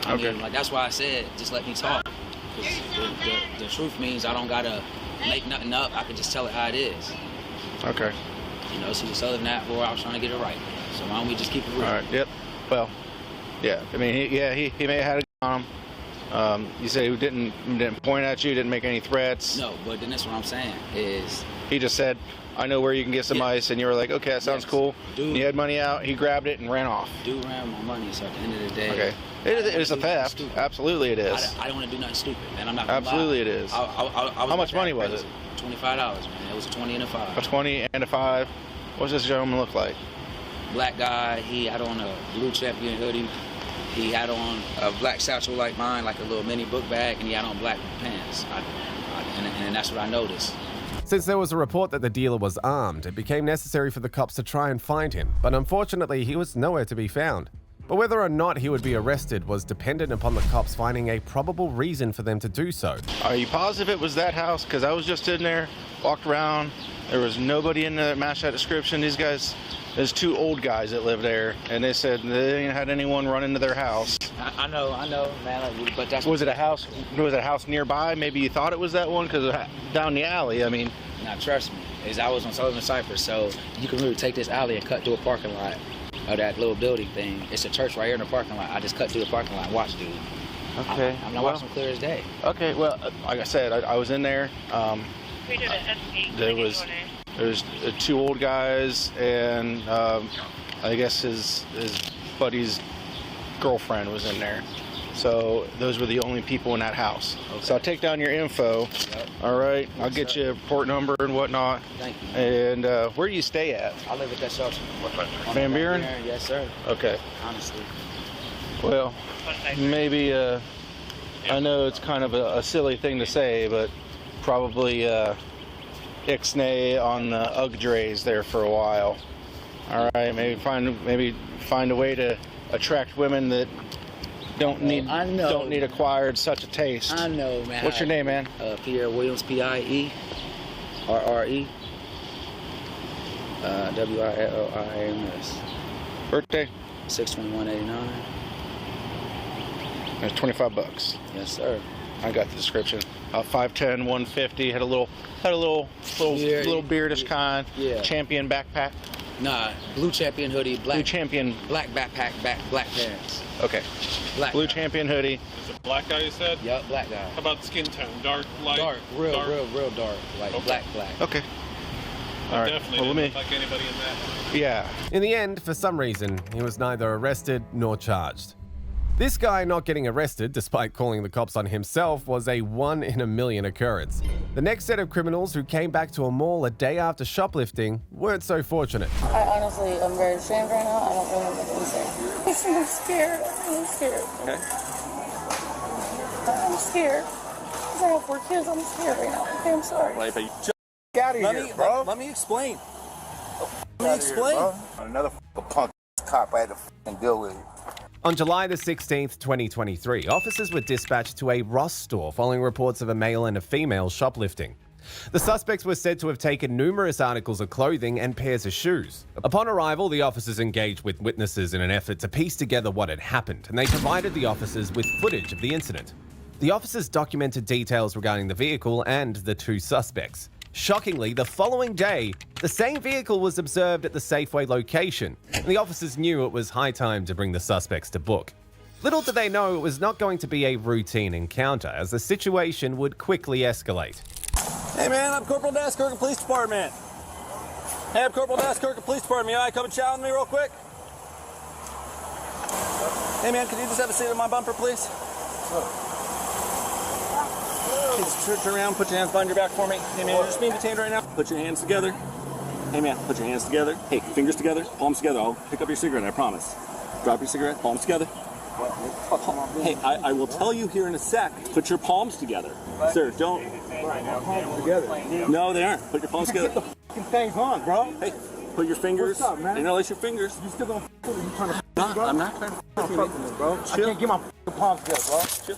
I mean, like that's why I said just let me talk. The truth means I don't gotta make nothing up. I can just tell it how it is. Okay. You know, she's a Southern that boy. I was trying to get it right. So why don't we just keep it real? All right. Yep. Well, yeah. I mean, he may have had a gun on him. You say he didn't point at you, didn't make any threats. No, but then that's what I'm saying is he just said, I know where you can get some ice, and you were like, okay, that sounds cool. Dude, he had money out, he grabbed it and ran off. Dude ran my money, so at the end of the day. Okay. It is a theft. Absolutely it is. I don't want to do nothing stupid, man. I'm not gonna Absolutely lie. it is. How much money was it? $25, man. It was a 20 and a 5. A 20 and a 5. What does this gentleman look like? Black guy. He had on a blue champion hoodie. He had on a black satchel like mine, like a little mini book bag, and he had on black pants. And that's what I noticed. Since there was a report that the dealer was armed, it became necessary for the cops to try and find him, but unfortunately he was nowhere to be found. But whether or not he would be arrested was dependent upon the cops finding a probable reason for them to do so. Are you positive it was that house? Because I was just in there, walked around, there was nobody in there that matched that description. These guys, there's 2 old guys that live there, and they said they ain't had anyone run into their house. I know, man, but that's... Was it a house nearby? Maybe you thought it was that one because down the alley, I mean... Now, trust me, I was on Sullivan Cypress, so you can really take this alley and cut through a parking lot of that little building thing. It's a church right here in the parking lot. I just cut through the parking lot and watched, dude. Okay. I'm not watching clear as day. Okay, well, like I said, I was in there. There was 2 old guys, and I guess his buddy's girlfriend was in there. So those were the only people in that house. Okay. So I'll take down your info. Yep. All right. I'll get you a port number and whatnot. Thank you. And where do you stay at? I live at that shelter. Van Buren? Yes, sir. Okay. Honestly. Well, maybe, I know it's kind of a silly thing to say, but probably ixnay on the UGG drays there for a while. All right. Maybe find a way to attract women that don't need acquired such a taste. I know, man. What's your name, man? Pierre Williams, Pierre Williams. Birthday? 6/21/89. That's $25. Yes, sir. I got the description. 5'10", 150. Had a little beardish kind. Yeah. Champion backpack. Nah, blue champion hoodie, blue champion, black backpack, black pants. Okay. Black blue guy. Champion hoodie. Is it black guy you said? Yep, black guy. How about skin tone? Dark, light? Dark, real dark. Like okay. black. Okay. All right. Definitely didn't look like anybody in that. Yeah. In the end, for some reason, he was neither arrested nor charged. This guy not getting arrested, despite calling the cops on himself, was a 1 in a million occurrence. The next set of criminals who came back to a mall a day after shoplifting weren't so fortunate. I honestly am very ashamed right now. I don't really know what to say. I'm scared. I'm scared. Okay. I'm scared. Because I have 4 kids. I'm scared right now. Okay, I'm sorry. Like, just out of here, bro. Let me explain. Another punk cop I had to deal with. On July the 16th, 2023, officers were dispatched to a Ross store following reports of a male and a female shoplifting. The suspects were said to have taken numerous articles of clothing and pairs of shoes. Upon arrival, the officers engaged with witnesses in an effort to piece together what had happened, and they provided the officers with footage of the incident. The officers documented details regarding the vehicle and the two suspects. Shockingly, the following day, the same vehicle was observed at the Safeway location, and the officers knew it was high time to bring the suspects to book. Little did they know it was not going to be a routine encounter, as the situation would quickly escalate. Hey man, I'm Corporal Daskirk, Police Department. Hey, I'm Corporal Daskirk, Police Department. You all right, come and chat with me real quick? Hey man, can you just have a seat on my bumper, please? Just turn around, put your hands behind your back for me. Hey man, you're just being detained right now. Put your hands together. Hey man, put your hands together. Hey, fingers together, palms together. I'll pick up your cigarette, I promise. Drop your cigarette, palms together. Hey, I will tell you here in a sec. Put your palms together. Sir, don't. Palms together. No, they aren't. Put your palms together. Get the fucking things on, bro. Hey, put your fingers. What's up, man? Interlace your fingers. You still gonna you trying to No, I'm not trying to fuck with me, bro. I can't get my fucking palms together, bro. Chill.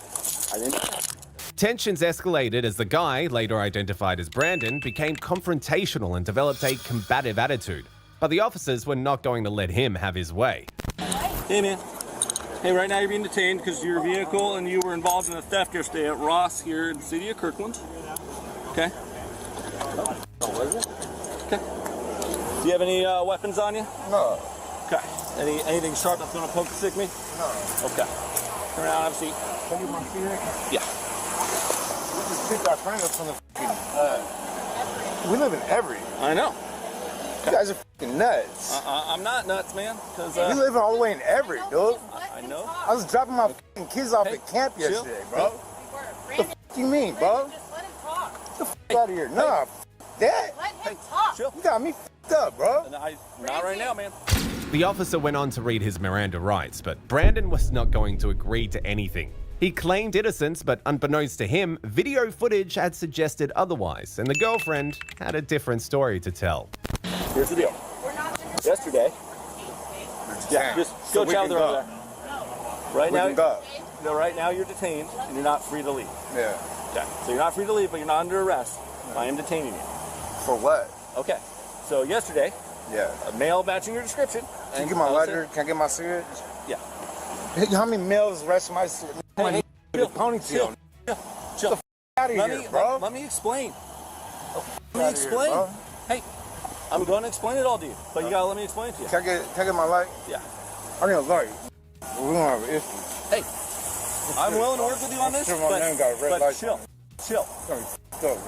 I didn't. Tensions escalated as the guy, later identified as Brandon, became confrontational and developed a combative attitude. But the officers were not going to let him have his way. Hey, man. Hey, right now you're being detained because your vehicle and you were involved in a theft yesterday at Ross here in the city of Kirkland. Okay? Okay. Do you have any weapons on you? No. Okay. Anything sharp that's going to poke or stick me? No. Okay. Turn around, have a seat. Can you my seat? Yeah. We just picked our friend up from the fucking, we live in Everett. I know. You guys are fucking nuts. I'm not nuts, man. Cause we live all the way in Everett, dude. I know. I was dropping my fucking kids off at camp yesterday, bro. What the fuck you mean, bro? Get the fuck out of here. Nah, f that. Hey, chill. You got me fucked up, bro. Not right now, man. The officer went on to read his Miranda rights, but Brandon was not going to agree to anything. He claimed innocence, but unbeknownst to him, video footage had suggested otherwise, and the girlfriend had a different story to tell. Here's the deal. Yesterday, yeah, just go chat with her over there. Right now, no, right now you're detained and you're not free to leave. Yeah. Okay. So you're not free to leave, but you're not under arrest. I am detaining you. For what? Okay. So yesterday, a male matching your description. Can you get my lighter? Can I get my cigarette? Yeah. How many males rest my Hey, chill. ponytail? Chill. Get the out of here, bro. Let me explain. Let me explain. Hey, I'm going to explain it all to you, but you gotta let me explain it to you. Can I get my light? Yeah. I need a light. We don't have an issue. Hey, I'm willing to work with you on this, but chill. Chill.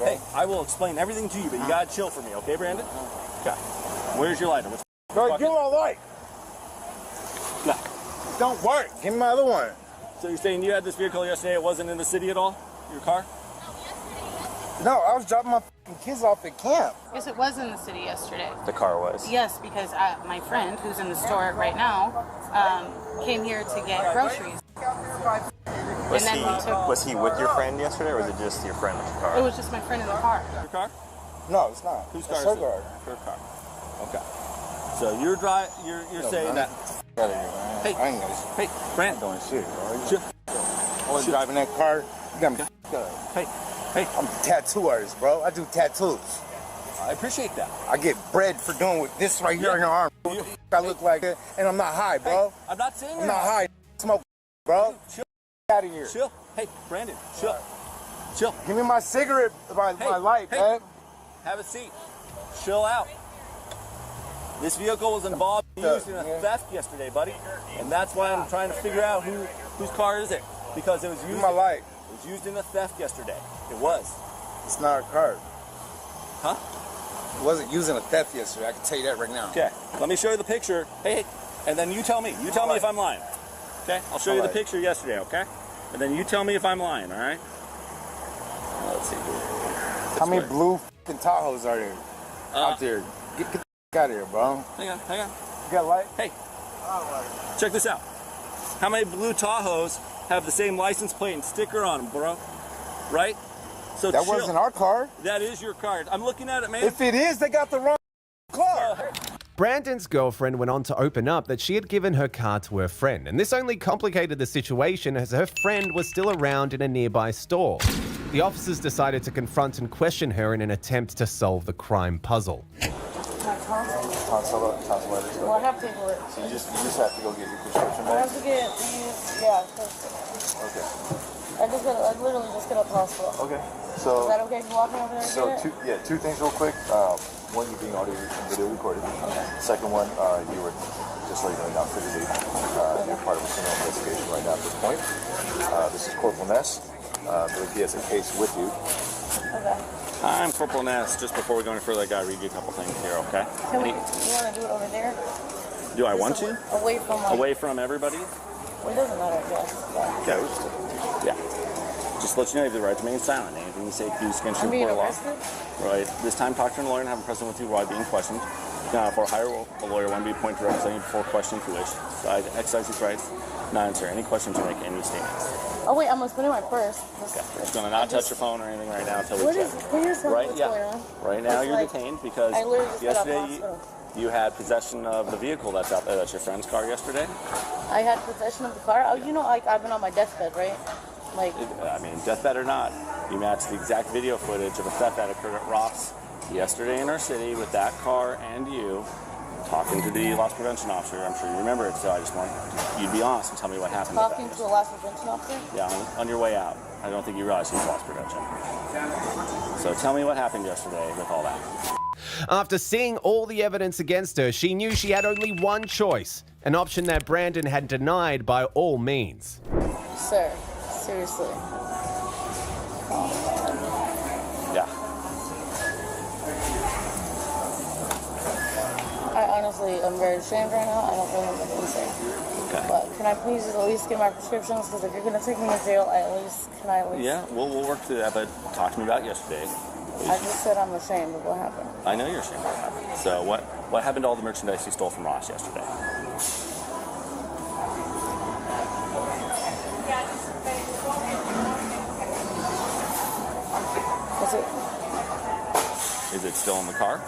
Hey, I will explain everything to you, but you gotta chill for me, okay, Brandon? Okay. Where's your lighter? Bro, give me my light. No. Don't work. Give me my other one. So you're saying you had this vehicle yesterday, it wasn't in the city at all? Your car? No, I was dropping my kids off at camp. Yes, it was in the city yesterday. The car was? Yes, because my friend, who's in the store right now, came here to get groceries. Was he with your friend yesterday, or was it just your friend with your car? It was just my friend in the car. Your car? No, it's not. Whose car it's is her it? car. Her car. Okay. So you're saying that. Out of here, man. Hey, I ain't gonna. Hey, Brandon. Doing shit, bro. Chill. I was driving that car. You got me fucked up. Hey. I'm a tattoo artist, bro. I do tattoos. I appreciate that. I get bread for doing with this right here on your arm. I look like it, and I'm not high, bro. Hey, I'm not saying I'm not high. Smoke, bro. Chill. Out of here. Chill. Hey, Brandon. Chill. Chill. Give me my cigarette, my light, man. Have a seat. Chill out. This vehicle was involved used in a theft yesterday, buddy, and that's why I'm trying to figure out whose car is it, because it was used. My light. It was used in a theft yesterday. It was. It's not a car. Huh? It wasn't using a theft yesterday. I can tell you that right now. Okay. Let me show you the picture. Hey, and then you tell me. You tell me if I'm lying. Okay? I'll show you the picture yesterday. Okay? And then you tell me if I'm lying. All right? Let's see. How many blue fucking Tahoes are there out there? Get the out of here, bro. Hang on. You got a light? Hey, check this out. How many blue Tahoes have the same license plate and sticker on them, bro? Right? So that wasn't our car. That is your car. I'm looking at it, man. If it is, they got the wrong car. Brandon's girlfriend went on to open up that she had given her car to her friend, and this only complicated the situation as her friend was still around in a nearby store. The officers decided to confront and question her in an attempt to solve the crime puzzle. My tonsillitis. Tonsillitis. Well, I have paperwork. So you just have to go get your prescription I meds? have to get these, yeah. Okay. I literally just got out of the hospital. Okay. So is that okay if you walk me over there and So get it? two things real quick. One, you're being audio and video recorded. Okay. Second one, you were just letting you know, not for the lead. You're part of a criminal investigation right now at this point. This is Corporal Ness. I believe he has a case with you. Okay. I'm Corporal Ness. Just before we go any further, I gotta read you a couple things here, okay? You want to do it over there? Do I want to? Away from Away from everybody? Well, it doesn't matter, I guess. Yeah, just to let you know, you have the right to remain silent. Anything you say accused against you I'm being before law. arrested? Right. This time, talk to a lawyer and have him present with you while being questioned. Now, if I hire a lawyer, one be appointed to represent you before questioning if you wish. So I exercise these rights, not answer any questions or make any statements. Oh, wait, I'm going to put in my purse. It's going to not touch your phone or anything right now until we check. Please tell me what's going on. Right now, It's you're like, detained because I literally just got out of the yesterday hospital. you had possession of the vehicle that's out there. That's your friend's car yesterday. I had possession of the car. Oh, you know, like I've been on my deathbed, right? Like, I mean, deathbed or not, you matched the exact video footage of a theft that occurred at Ross yesterday in our city with that car and you talking to the loss prevention officer. I'm sure you remember it, so I just want you'd be honest and tell me what happened. talking to a loss prevention officer? Yeah, on your way out. I don't think you realize he's loss prevention. So tell me what happened yesterday with all that. After seeing all the evidence against her, she knew she had only one choice, an option that Brandon had denied by all means. Sir, seriously. Yeah. I honestly am very ashamed right now. I don't remember anything. Okay. But can I please at least get my prescriptions? Because if you're going to take me to jail, can I at least... Yeah, we'll work through that, but talk to me about yesterday. I just said I'm ashamed of what happened. I know you're ashamed of what happened. So what happened to all the merchandise you stole from Ross yesterday? Is it still in the car?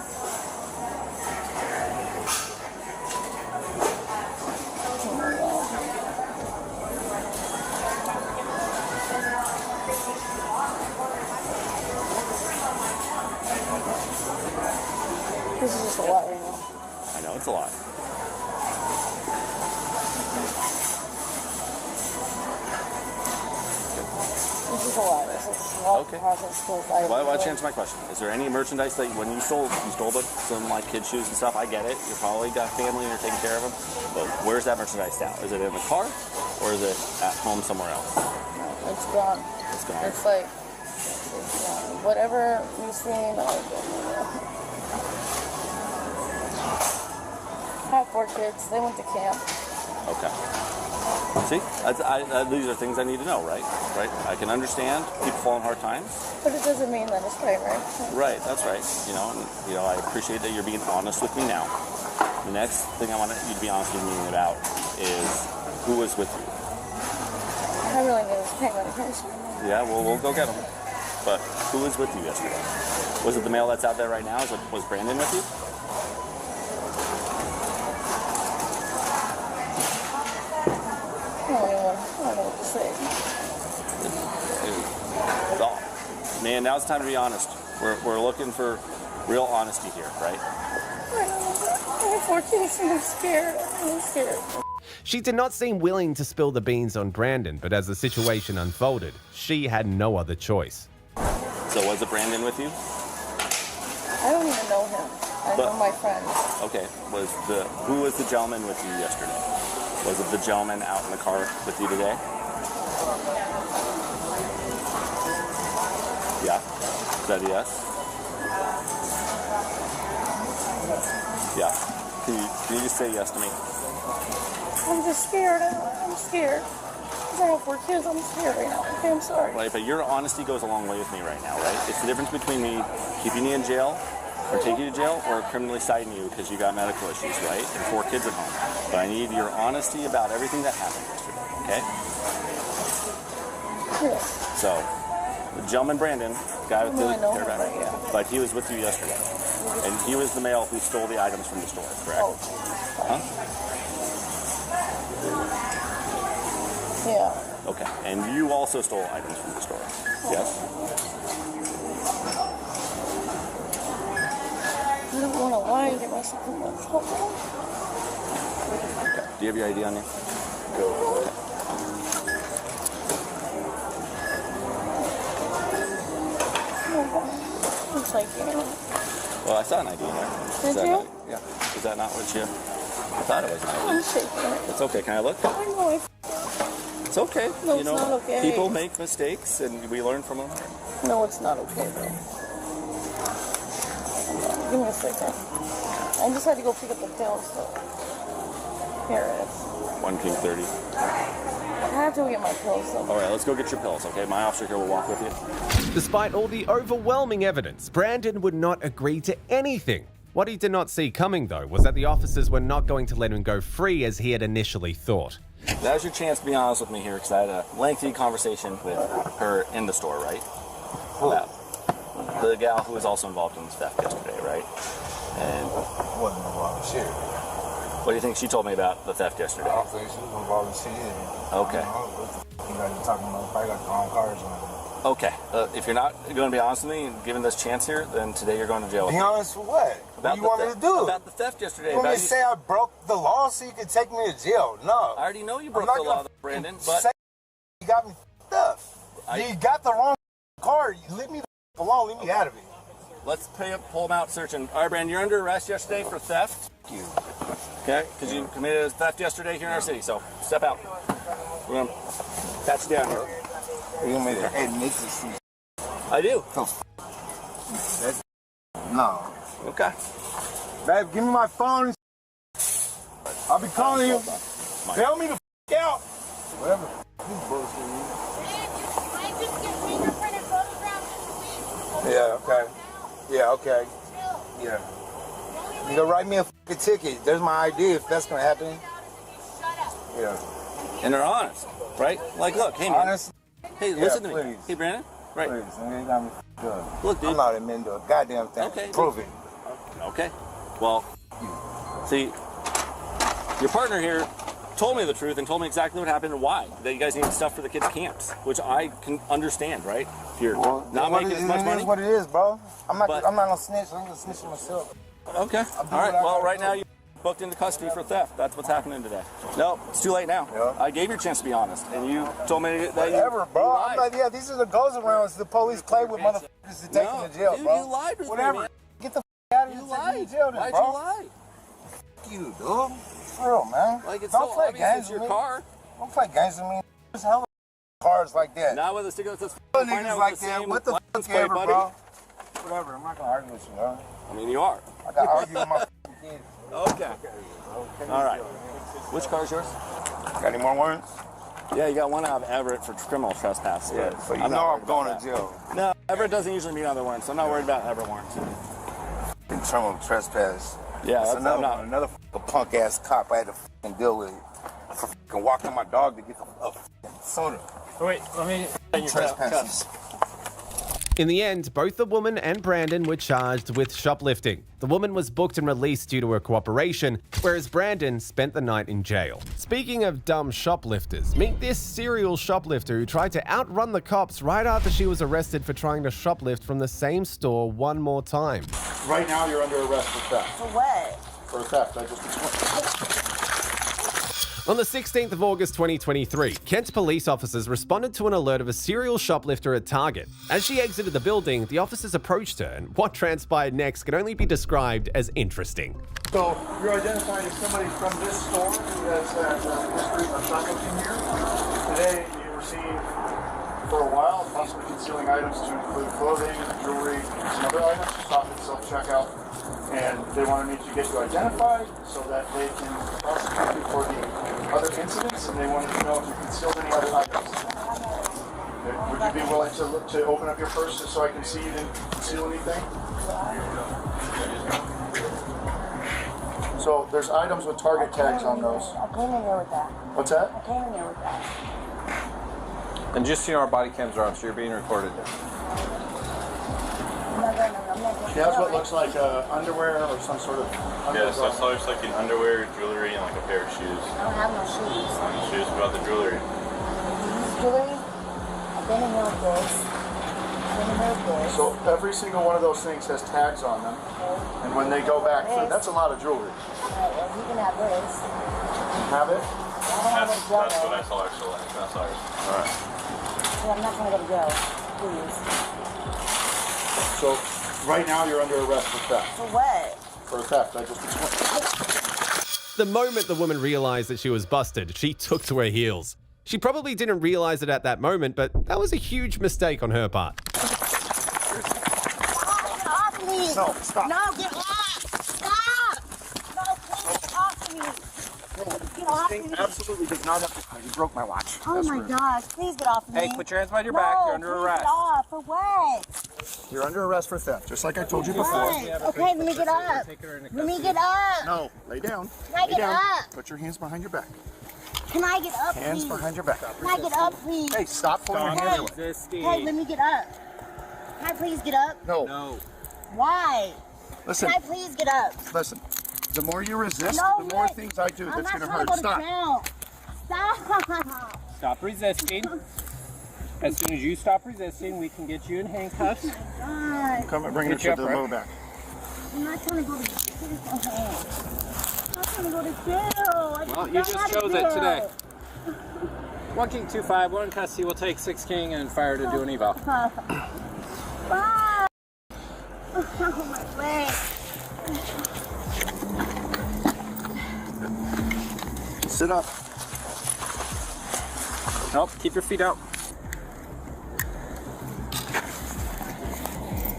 This is just a lot right now. I know it's a lot. This is a lot. This is a lot of process. Why don't you answer my question? Is there any merchandise that when you stole some like kids' shoes and stuff? I get it. You probably got family and you're taking care of them. But where's that merchandise now? Is it in the car or is it at home somewhere else? No, it's gone. It's gone. It's like, whatever you've seen. I have 4 kids. They went to camp. Okay. See, these are things I need to know, right? Right. I can understand people fall in hard times. But it doesn't mean that it's right, right? Right. That's right. I appreciate that you're being honest with me now. The next thing I want you to be honest with me about is who was with you. I really need to take medication. Yeah, we'll go get them. But who was with you yesterday? Was it the male that's out there right now? Was Brandon with you? I don't know what to say. Man, now's the time to be honest. We're looking for real honesty here, right? I have 4 kids and I'm scared. I'm scared. She did not seem willing to spill the beans on Brandon, but as the situation unfolded, she had no other choice. So was it Brandon with you? I don't even know him. I know my friends. Okay. Who was the gentleman with you yesterday? Was it the gentleman out in the car with you today? Yeah. Is that a yes? Yeah. Can you just say yes to me? I'm just scared. I'm scared. Because I have 4 kids. I'm scared right now. Okay, I'm sorry. Right, but your honesty goes a long way with me right now, right? It's the difference between me keeping you in jail or taking you to jail or criminally citing you because you got medical issues, right? And 4 kids at home. But I need your honesty about everything that happened yesterday, okay? Yes. So, the gentleman Brandon, guy with the I know him, haircut, but he was with you yesterday. And he was the male who stole the items from the store, correct? Huh? Yeah. Okay. And you also stole items from the store, yes? trying to get myself in more trouble. Okay. Do you have your ID on you? Go. Looks like you. Well, I saw an ID in there. Did you? Yeah. Is that not what you... I thought it was an ID. I'm shaking it. It's okay. Can I look? I know. It's okay. No, it's not okay. People make mistakes and we learn from them. No, it's not okay, though. Give me a second. I just had to go pick up the pills, so... Here it is. 1 King 30. I have to go get my pills, though. All right, let's go get your pills, okay? My officer here will walk with you. Despite all the overwhelming evidence, Brandon would not agree to anything. What he did not see coming, though, was that the officers were not going to let him go free as he had initially thought. Now's your chance to be honest with me here, because I had a lengthy conversation with her in the store, right? About the gal who was also involved in this theft yesterday, right? And wasn't involved in shit. What do you think she told me about the theft yesterday? I don't think she was involved in shit. Okay. You guys are talking about if I got the wrong cars on. Okay. If you're not going to be honest with me and given this chance here, then today you're going to jail. Be honest for what? What do you want me to do? About the theft yesterday. You want me to say I broke the law so you can take me to jail? No. I already know you broke the law, Brandon, but... You got me f***ed up. You got the wrong car. You leave me the alone. Leave me out of it. Let's pull them out searching. All right, Brandon, you're under arrest yesterday for theft. Thank you. Okay? Because you committed a theft yesterday here in our city, so step out. We're going to pat you down here. You want me to admit this? I do. No. Okay. Babe, give me my phone. I'll be calling you. Tell me to f*** out. Whatever. This bullshit. Yeah, okay. Yeah, okay. Yeah. You gonna write me a f***ing ticket. There's my ID if that's gonna happen. Yeah. And they're honest, right? Like, look, hey, man. Honest? Hey, listen to me. Hey, Brandon. Right. Please, you got me f***ed up. Look, dude. I'm not admitting to a goddamn thing. Okay. Prove it. Okay. Well, see, your partner here told me the truth and told me exactly what happened and why. That you guys need stuff for the kids' camps, which I can understand, right? If you're not making as much money. It is what it is, bro. I'm not gonna snitch. I'm gonna snitch myself. Okay. All right. Well, right now you're booked into custody for theft. That's what's happening today. No, it's too late now. Yeah. I gave you a chance to be honest, and you told me that whatever, bro. I'm not, yeah, these are the goes arounds the police play with motherfuckers to take them to jail, dude, bro. You lied with whatever. me, man. Get the out of here and take me to jail, then, Why'd bro. you lie? Fuck you, dog. For real, man. Like, it's don't so play obvious games it's your with me. car. Don't play games with me. There's hella cars like that. Not with a sticker that says niggas like that. What the fuck ever, buddy? bro? Whatever. I'm not gonna argue with you, bro. I mean, you are. I gotta argue with my kids. Okay. All right. Which car is yours? Got any more warrants? Yeah, you got one out of Everett for criminal trespass. Yeah, so you know I'm going to jail. No, Everett doesn't usually meet other warrants, so I'm not worried about Everett warrants. In criminal trespass. Yeah, that's another punk ass cop I had to fucking deal with for fucking walking my dog to get a fucking soda. Wait, let me get your cuffs. In the end, both the woman and Brandon were charged with shoplifting. The woman was booked and released due to her cooperation, whereas Brandon spent the night in jail. Speaking of dumb shoplifters, meet this serial shoplifter who tried to outrun the cops right after she was arrested for trying to shoplift from the same store one more time. Right now, you're under arrest for theft. For what? For theft. I just explained. On the 16th of August 2023, Kent police officers responded to an alert of a serial shoplifter at Target. As she exited the building, the officers approached her, and what transpired next can only be described as interesting. So you're identifying somebody from this store who has history of shoplifting here. Today, you were seen for a while, possibly concealing items to include clothing, jewelry, and some other items. Stop at self-checkout. And they want to get you identified so that they can prosecute you for the other incidents, and they wanted to know if you concealed any other items. Would you be willing to open up your purse just so I can see you didn't conceal anything? So there's items with target tags on those. I came in here with that. What's that? I came in here with that. And just so you know, our body cams are on, so you're being recorded. She has what looks like underwear or some sort of Yeah, so I saw just like in underwear, jewelry, and like a pair of shoes. I don't have no shoes. Shoes about the jewelry. This jewelry, I've been in here with this. I've been in here with this. So every single one of those things has tags on them, and when they go back through, that's a lot of jewelry. Well, you can have this. Have it? That's what I saw actually. That's ours. All right. Well, I'm not going to go to jail. Please. So right now you're under arrest for theft. For what? For theft. I just explained. The moment the woman realized that she was busted, she took to her heels. She probably didn't realize it at that moment, but that was a huge mistake on her part. No, stop. No, get off! Stop! No, please get off me! Get off me! Absolutely does not have to. You broke my watch. Oh my gosh, please get off me. Hey, put your hands behind your back. You're under arrest. Get off. For what? You're under arrest for theft, just like I told you before. What? Okay, let me get up. Let me get up. No, lay down. Can I get up? Put your hands behind your back. Can I get up, Hands please? behind your back. Can I get up, please? Hey, stop pulling your hands away. Hey, let me get up. Can I please get up? No. Why? Listen. Can I please get up? Listen. The more you resist, No, the more wait. things I do I'm that's not going to trying hurt. go to Stop. jail. Stop. Stop resisting. As soon as you stop resisting, we can get you in handcuffs. God. Come and bring her Get you to up, the right? low back. I'm not trying to go to jail. I'm not trying to go to jail. I Well, you got just out of chose it jail. today. 1 King 2-5, 1 in custody. We'll take 6 King and fire to do an eval. Bye. Oh, my leg. Sit up. Nope, keep your feet out.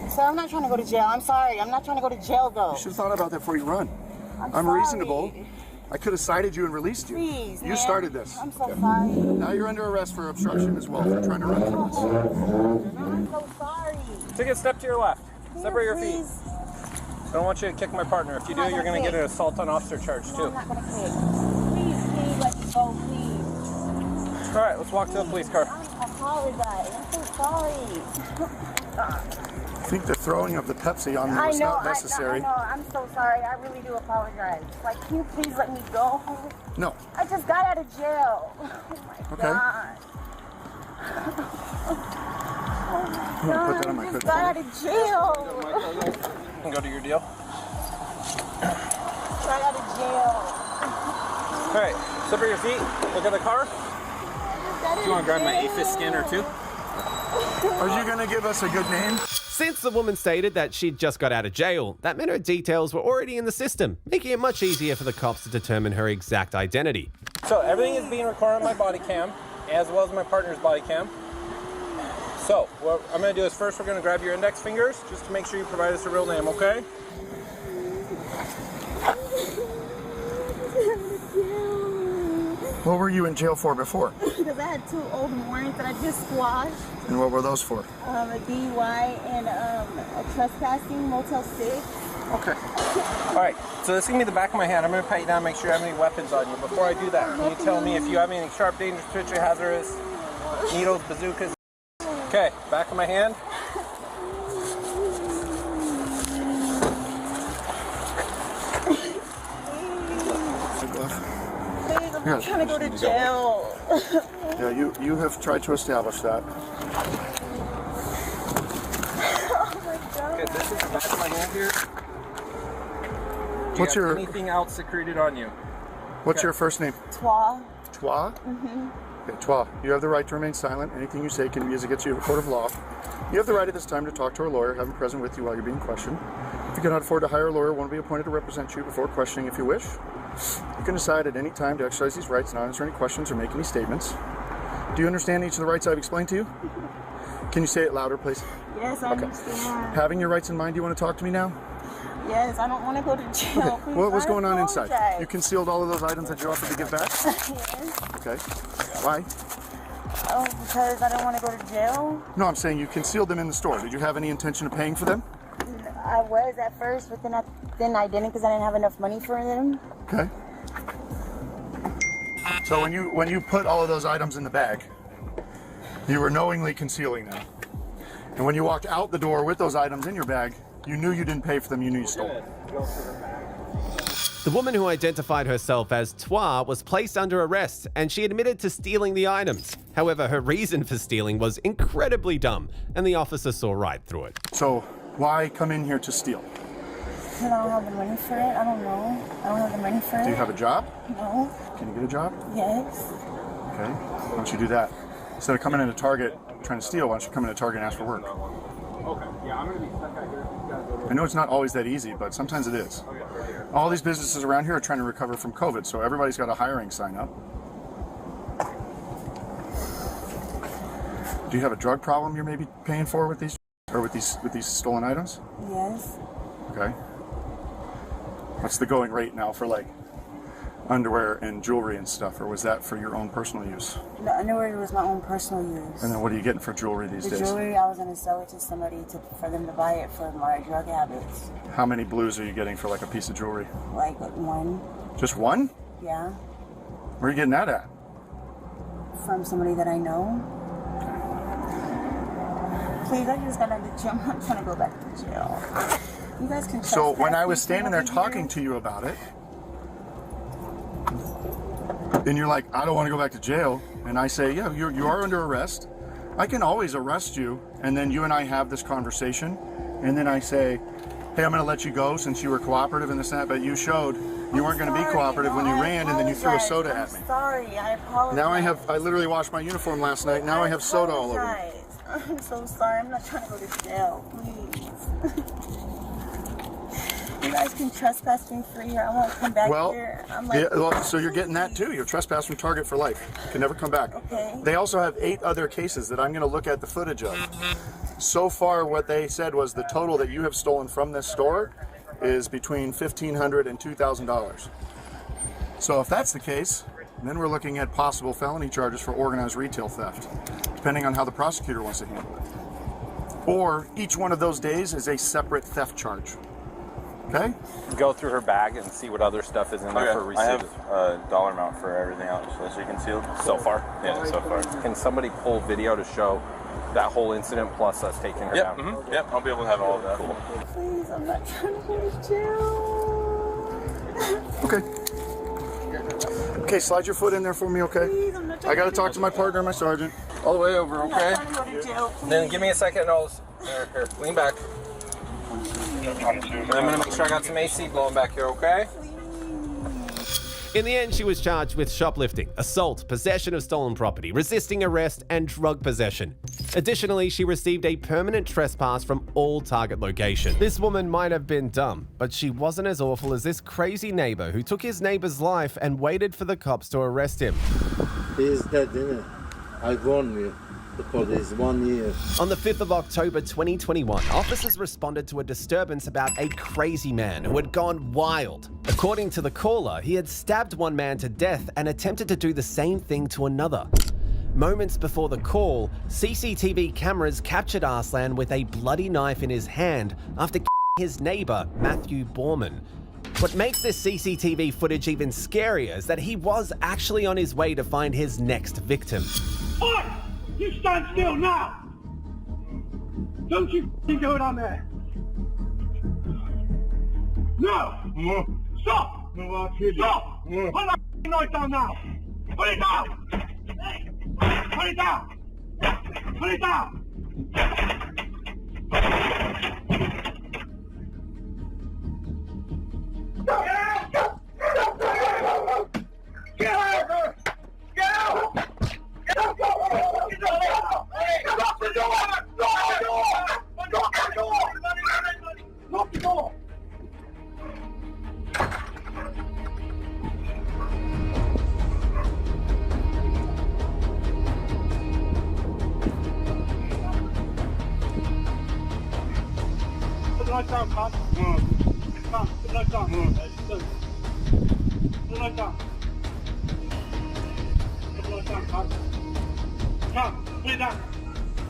Sir, I'm not trying to go to jail. I'm sorry. I'm not trying to go to jail, though. You should have thought about that before you run. I'm sorry. reasonable. I could have cited you and released you. Please, You man. started this. I'm so sorry. Now you're under arrest for obstruction as well for trying to run from us. I'm so sorry. Take a step to your left. Separate your feet. Please. I don't want you to kick my partner. If you do, you're going to get an assault on officer charge, No, too. I'm not going to kick. Please let me go, please. All right, let's walk to the police car. I apologize. I'm so sorry. I think the throwing of the Pepsi on me was not necessary. I know. I'm so sorry. I really do apologize. Like, can you please let me go? No. I just got out of jail. Oh, my Okay. God. Oh, my I'm gonna put God. that on my I just hood got out of jail. You can go to your deal. Got out of jail. All right, separate your feet. Look at the car. Do you want to grab my APHIS scanner, too? Are you going to give us a good name? Since the woman stated that she'd just got out of jail, that meant her details were already in the system, making it much easier for the cops to determine her exact identity. So everything is being recorded on my body cam, as well as my partner's body cam. So what I'm going to do is first we're going to grab your index fingers, just to make sure you provide us a real name, okay? What were you in jail for before? Because I had 2 old warrants that I just squashed. And what were those for? A DUI and a trespassing, Motel 6. Okay. All right, so this is going to be the back of my hand. I'm going to pat you down, make sure you have any weapons on you. Before I do that, can you tell me if you have anything sharp, dangerous, twitchy, hazardous, needles, bazookas? Okay, back of my hand. I'm not trying to go to jail. Yeah, you have tried to establish that. Oh my God. Okay, this is the back of my hand here. What's your anything else secreted on you? What's your first name? Twa. Twa? Mm-hmm. Okay, Twa, you have the right to remain silent. Anything you say can be used against you in a court of law. You have the right at this time to talk to a lawyer, have him present with you while you're being questioned. If you cannot afford to hire a lawyer, one will be appointed to represent you before questioning if you wish. You can decide at any time to exercise these rights and not answer any questions or make any statements. Do you understand each of the rights I've explained to you? Can you say it louder, please? Yes, I understand. Having your rights in mind, do you want to talk to me now? Yes, I don't want to go to jail. Okay. Please, What was I going on apologize. inside? You concealed all of those items that you offered to give back? Yes. Okay. Why? Oh, because I don't want to go to jail? No, I'm saying you concealed them in the store. Did you have any intention of paying for them? I was at first, but then I didn't because I didn't have enough money for them. Okay. So when you put all of those items in the bag, you were knowingly concealing them. And when you walked out the door with those items in your bag, you knew you didn't pay for them, you knew you stole them. The woman who identified herself as Twa was placed under arrest and she admitted to stealing the items. However, her reason for stealing was incredibly dumb and the officer saw right through it. So why come in here to steal? I don't have the money for it. I don't know. I don't have the money for it. Do you have a job? No. Can you get a job? Yes. Okay. Why don't you do that? Instead of coming into Target trying to steal, why don't you come into Target and ask for work? Okay. Yeah, I'm gonna be stuck out here. I know it's not always that easy, but sometimes it is. All these businesses around here are trying to recover from COVID, so everybody's got a hiring sign up. Do you have a drug problem you're maybe paying for with these, or with these stolen items? Yes. Okay. What's the going rate now for like underwear and jewelry and stuff, or was that for your own personal use? The underwear was my own personal use. And then what are you getting for jewelry these days? The jewelry, I was going to sell it to somebody for them to buy it for my drug habits. How many blues are you getting for like a piece of jewelry? Like one. Just one? Yeah. Where are you getting that at? From somebody that I know. Please, I just got out of jail. I'm not trying to go back to jail. You guys can. So when I was standing there talking to you about it, and you're like, I don't want to go back to jail, and I say, yeah, you are under arrest. I can always arrest you, and then you and I have this conversation, and then I say, hey, I'm going to let you go since you were cooperative in this and that, but you showed you weren't going to be cooperative when you ran, and then you threw a soda at me. Sorry, I apologize. Now I literally washed my uniform last night. Now I have soda all over me. I'm so sorry. I'm not trying to go to jail. Please. You guys can trespass me free here. I won't come back here. I'm like, yeah, well, so you're getting that too. You're trespassed from Target for life. You can never come back. Okay. They also have 8 other cases that I'm going to look at the footage of. So far, what they said was the total that you have stolen from this store is between $1,500 and $2,000. So if that's the case, then we're looking at possible felony charges for organized retail theft, depending on how the prosecutor wants to handle it. Or each one of those days is a separate theft charge. Okay? Go through her bag and see what other stuff is in there for receipt. I have a dollar amount for everything else that she concealed. So far? Yeah, so far. Can somebody pull video to show that whole incident plus us taking her down? Mm-hmm. Yep, I'll be able to have all of that. Cool. please, I'm not trying to go to jail. Okay. Okay, slide your foot in there for me, okay? Please, I'm not I gotta talk to my partner and my sergeant. All the way over, okay? I'm not trying to go to jail, Then give me a second and I'll... Here, lean back. And I'm gonna make sure I got some AC blowing back here, okay? In the end, she was charged with shoplifting, assault, possession of stolen property, resisting arrest, and drug possession. Additionally, she received a permanent trespass from all Target locations. This woman might have been dumb, but she wasn't as awful as this crazy neighbor who took his neighbor's life and waited for the cops to arrest him. He's dead, isn't it? I warned you. The police 1 year. On the 5th of October 2021, officers responded to a disturbance about a crazy man who had gone wild. According to the caller, he had stabbed one man to death and attempted to do the same thing to another. Moments before the call, CCTV cameras captured Arslan with a bloody knife in his hand after his neighbor, Matthew Borman. What makes this CCTV footage even scarier is that he was actually on his way to find his next victim. Oi! You stand still now! Don't you f***ing go down there! No! Stop! Stop! Put that f***ing knife down now! Put it down! Put it down! Put it down! Get out! Get out! Get out! Lock the door! Lock the door! Lock the door! Lock the door! Put the knife down, Pat. Come, put the knife down. Put the knife down. Put the knife down, Pat. Come, put it down.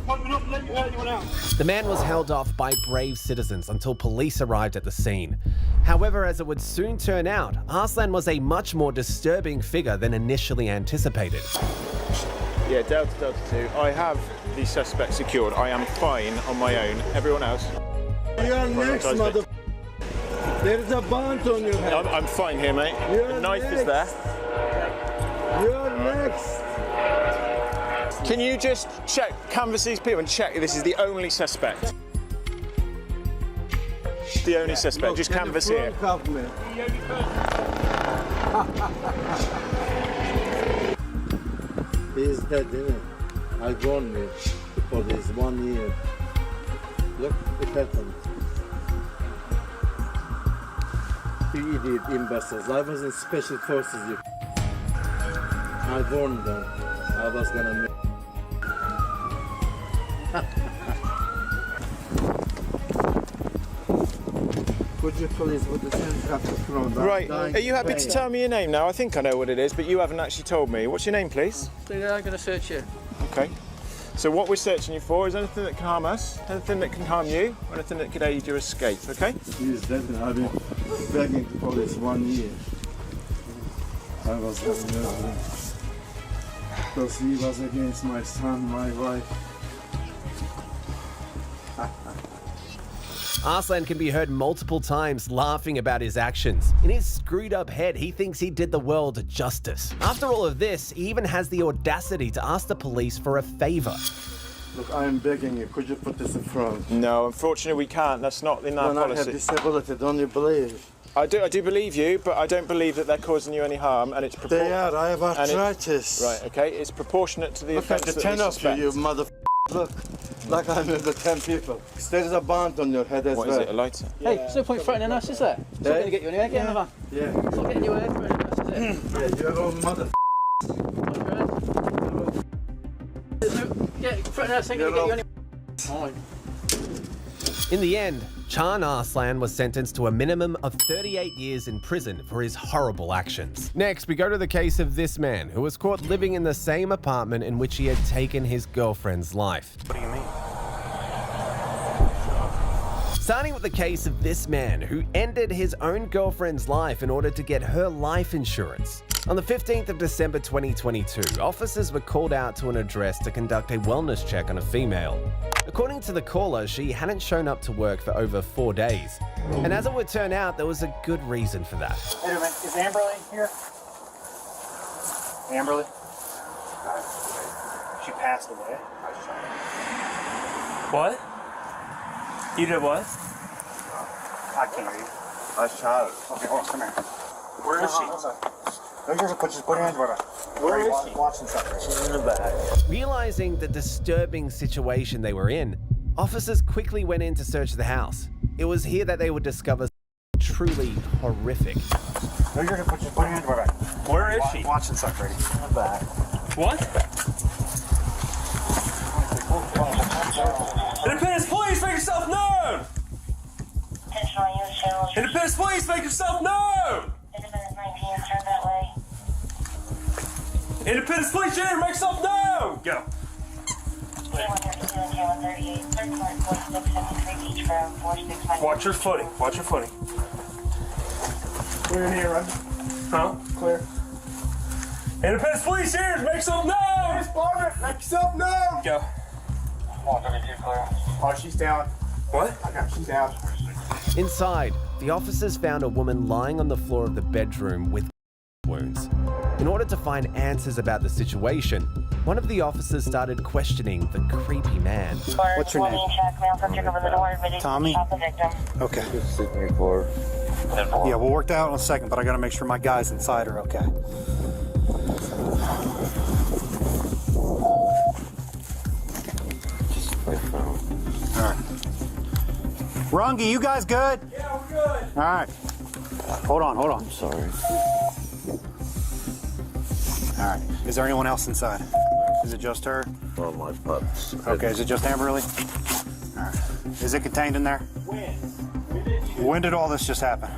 We're not letting you hurt anyone else. The man was held off by brave citizens until police arrived at the scene. However, as it would soon turn out, Arslan was a much more disturbing figure than initially anticipated. Yeah, Delta 2. I have the suspect secured. I am fine on my own. Everyone else? You're next, mother. There's a band on your head. I'm fine here, mate. You're the knife next. is there. You're next. Can you just canvass these people and check if this is the only suspect? The only suspect. Look, just canvass here. He's dead, isn't it? I warned you for this 1 year. Look, it happened. You idiot imbeciles. I was in special forces. You. I warned them. I was gonna make. Could you please put the hands up the front? Right. Are you happy to tell me your name now? I think I know what it is, but you haven't actually told me. What's your name, please? I'm going to search you. Okay. So what we're searching you for is anything that can harm us, anything that can harm you, or anything that could aid your escape, okay? He's dead. I've been begging for this 1 year. I was gonna murder him. Because he was against my son, my wife. Arslan can be heard multiple times laughing about his actions. In his screwed up head, he thinks he did the world justice. After all of this, he even has the audacity to ask the police for a favor. Look, I am begging you, could you put this in front? No, unfortunately we can't. That's not in our When I policy. have disability, don't you believe? I do believe you, but I don't believe that they're causing you any harm, and it's They are, I have arthritis. Right, okay, it's proportionate to the Look at offence the that 10 we of suspect. you mother. Look, like I'm with the 10 people. There is a band on your head as What well. is it, a lighter? Hey, there's no point threatening us, is there? It's not going to get you anywhere. Get in the van. Yeah. It's not getting you anywhere threatening us, is it? Yeah, you're all mother. Yeah, threatening us ain't going to get you anywhere. In the end, Chan Arslan was sentenced to a minimum of 38 years in prison for his horrible actions. Next, we go to the case of this man who was caught living in the same apartment in which he had taken his girlfriend's life. What do you mean? Starting with the case of this man who ended his own girlfriend's life in order to get her life insurance. On the 15th of December 2022, officers were called out to an address to conduct a wellness check on a female. According to the caller, she hadn't shown up to work for over 4 days. And as it would turn out, there was a good reason for that. Wait a minute, is Amberly here? Amberly? She passed away. What? You did what? I can't read. I shot her. Okay, hold on, come here. Where is she? Don't just put your hands right. Where is she? Watching something. She's in the bag. Realizing the disturbing situation they were in, officers quickly went in to search the house. It was here that they would discover something truly horrific. Don't just put your hands right. Where is she? Watching something. In the bag. What? Independence Police, make yourself known! Independence Police, make yourself known! Independence Police, Junior, make yourself known! Go. Watch your footing. Watch your footing. Clear in here, run. Huh? Clear. Independence Police, Junior, make yourself known! Make yourself known! Go. Oh, she's down. What? I got she's down. Inside, the officers found a woman lying on the floor of the bedroom with wounds. In order to find answers about the situation, one of the officers started questioning the creepy man. What's your name? Tommy? Okay. Yeah, we'll work that out in a second, but I gotta make sure my guys inside are okay. Alright. Rungi, you guys good? Yeah, we're good. Alright. Hold on. I'm sorry. Alright. Is there anyone else inside? Is it just her? Well, my pups. Okay, is it just Amberly? Alright. Is it contained in there? When did all this just happen?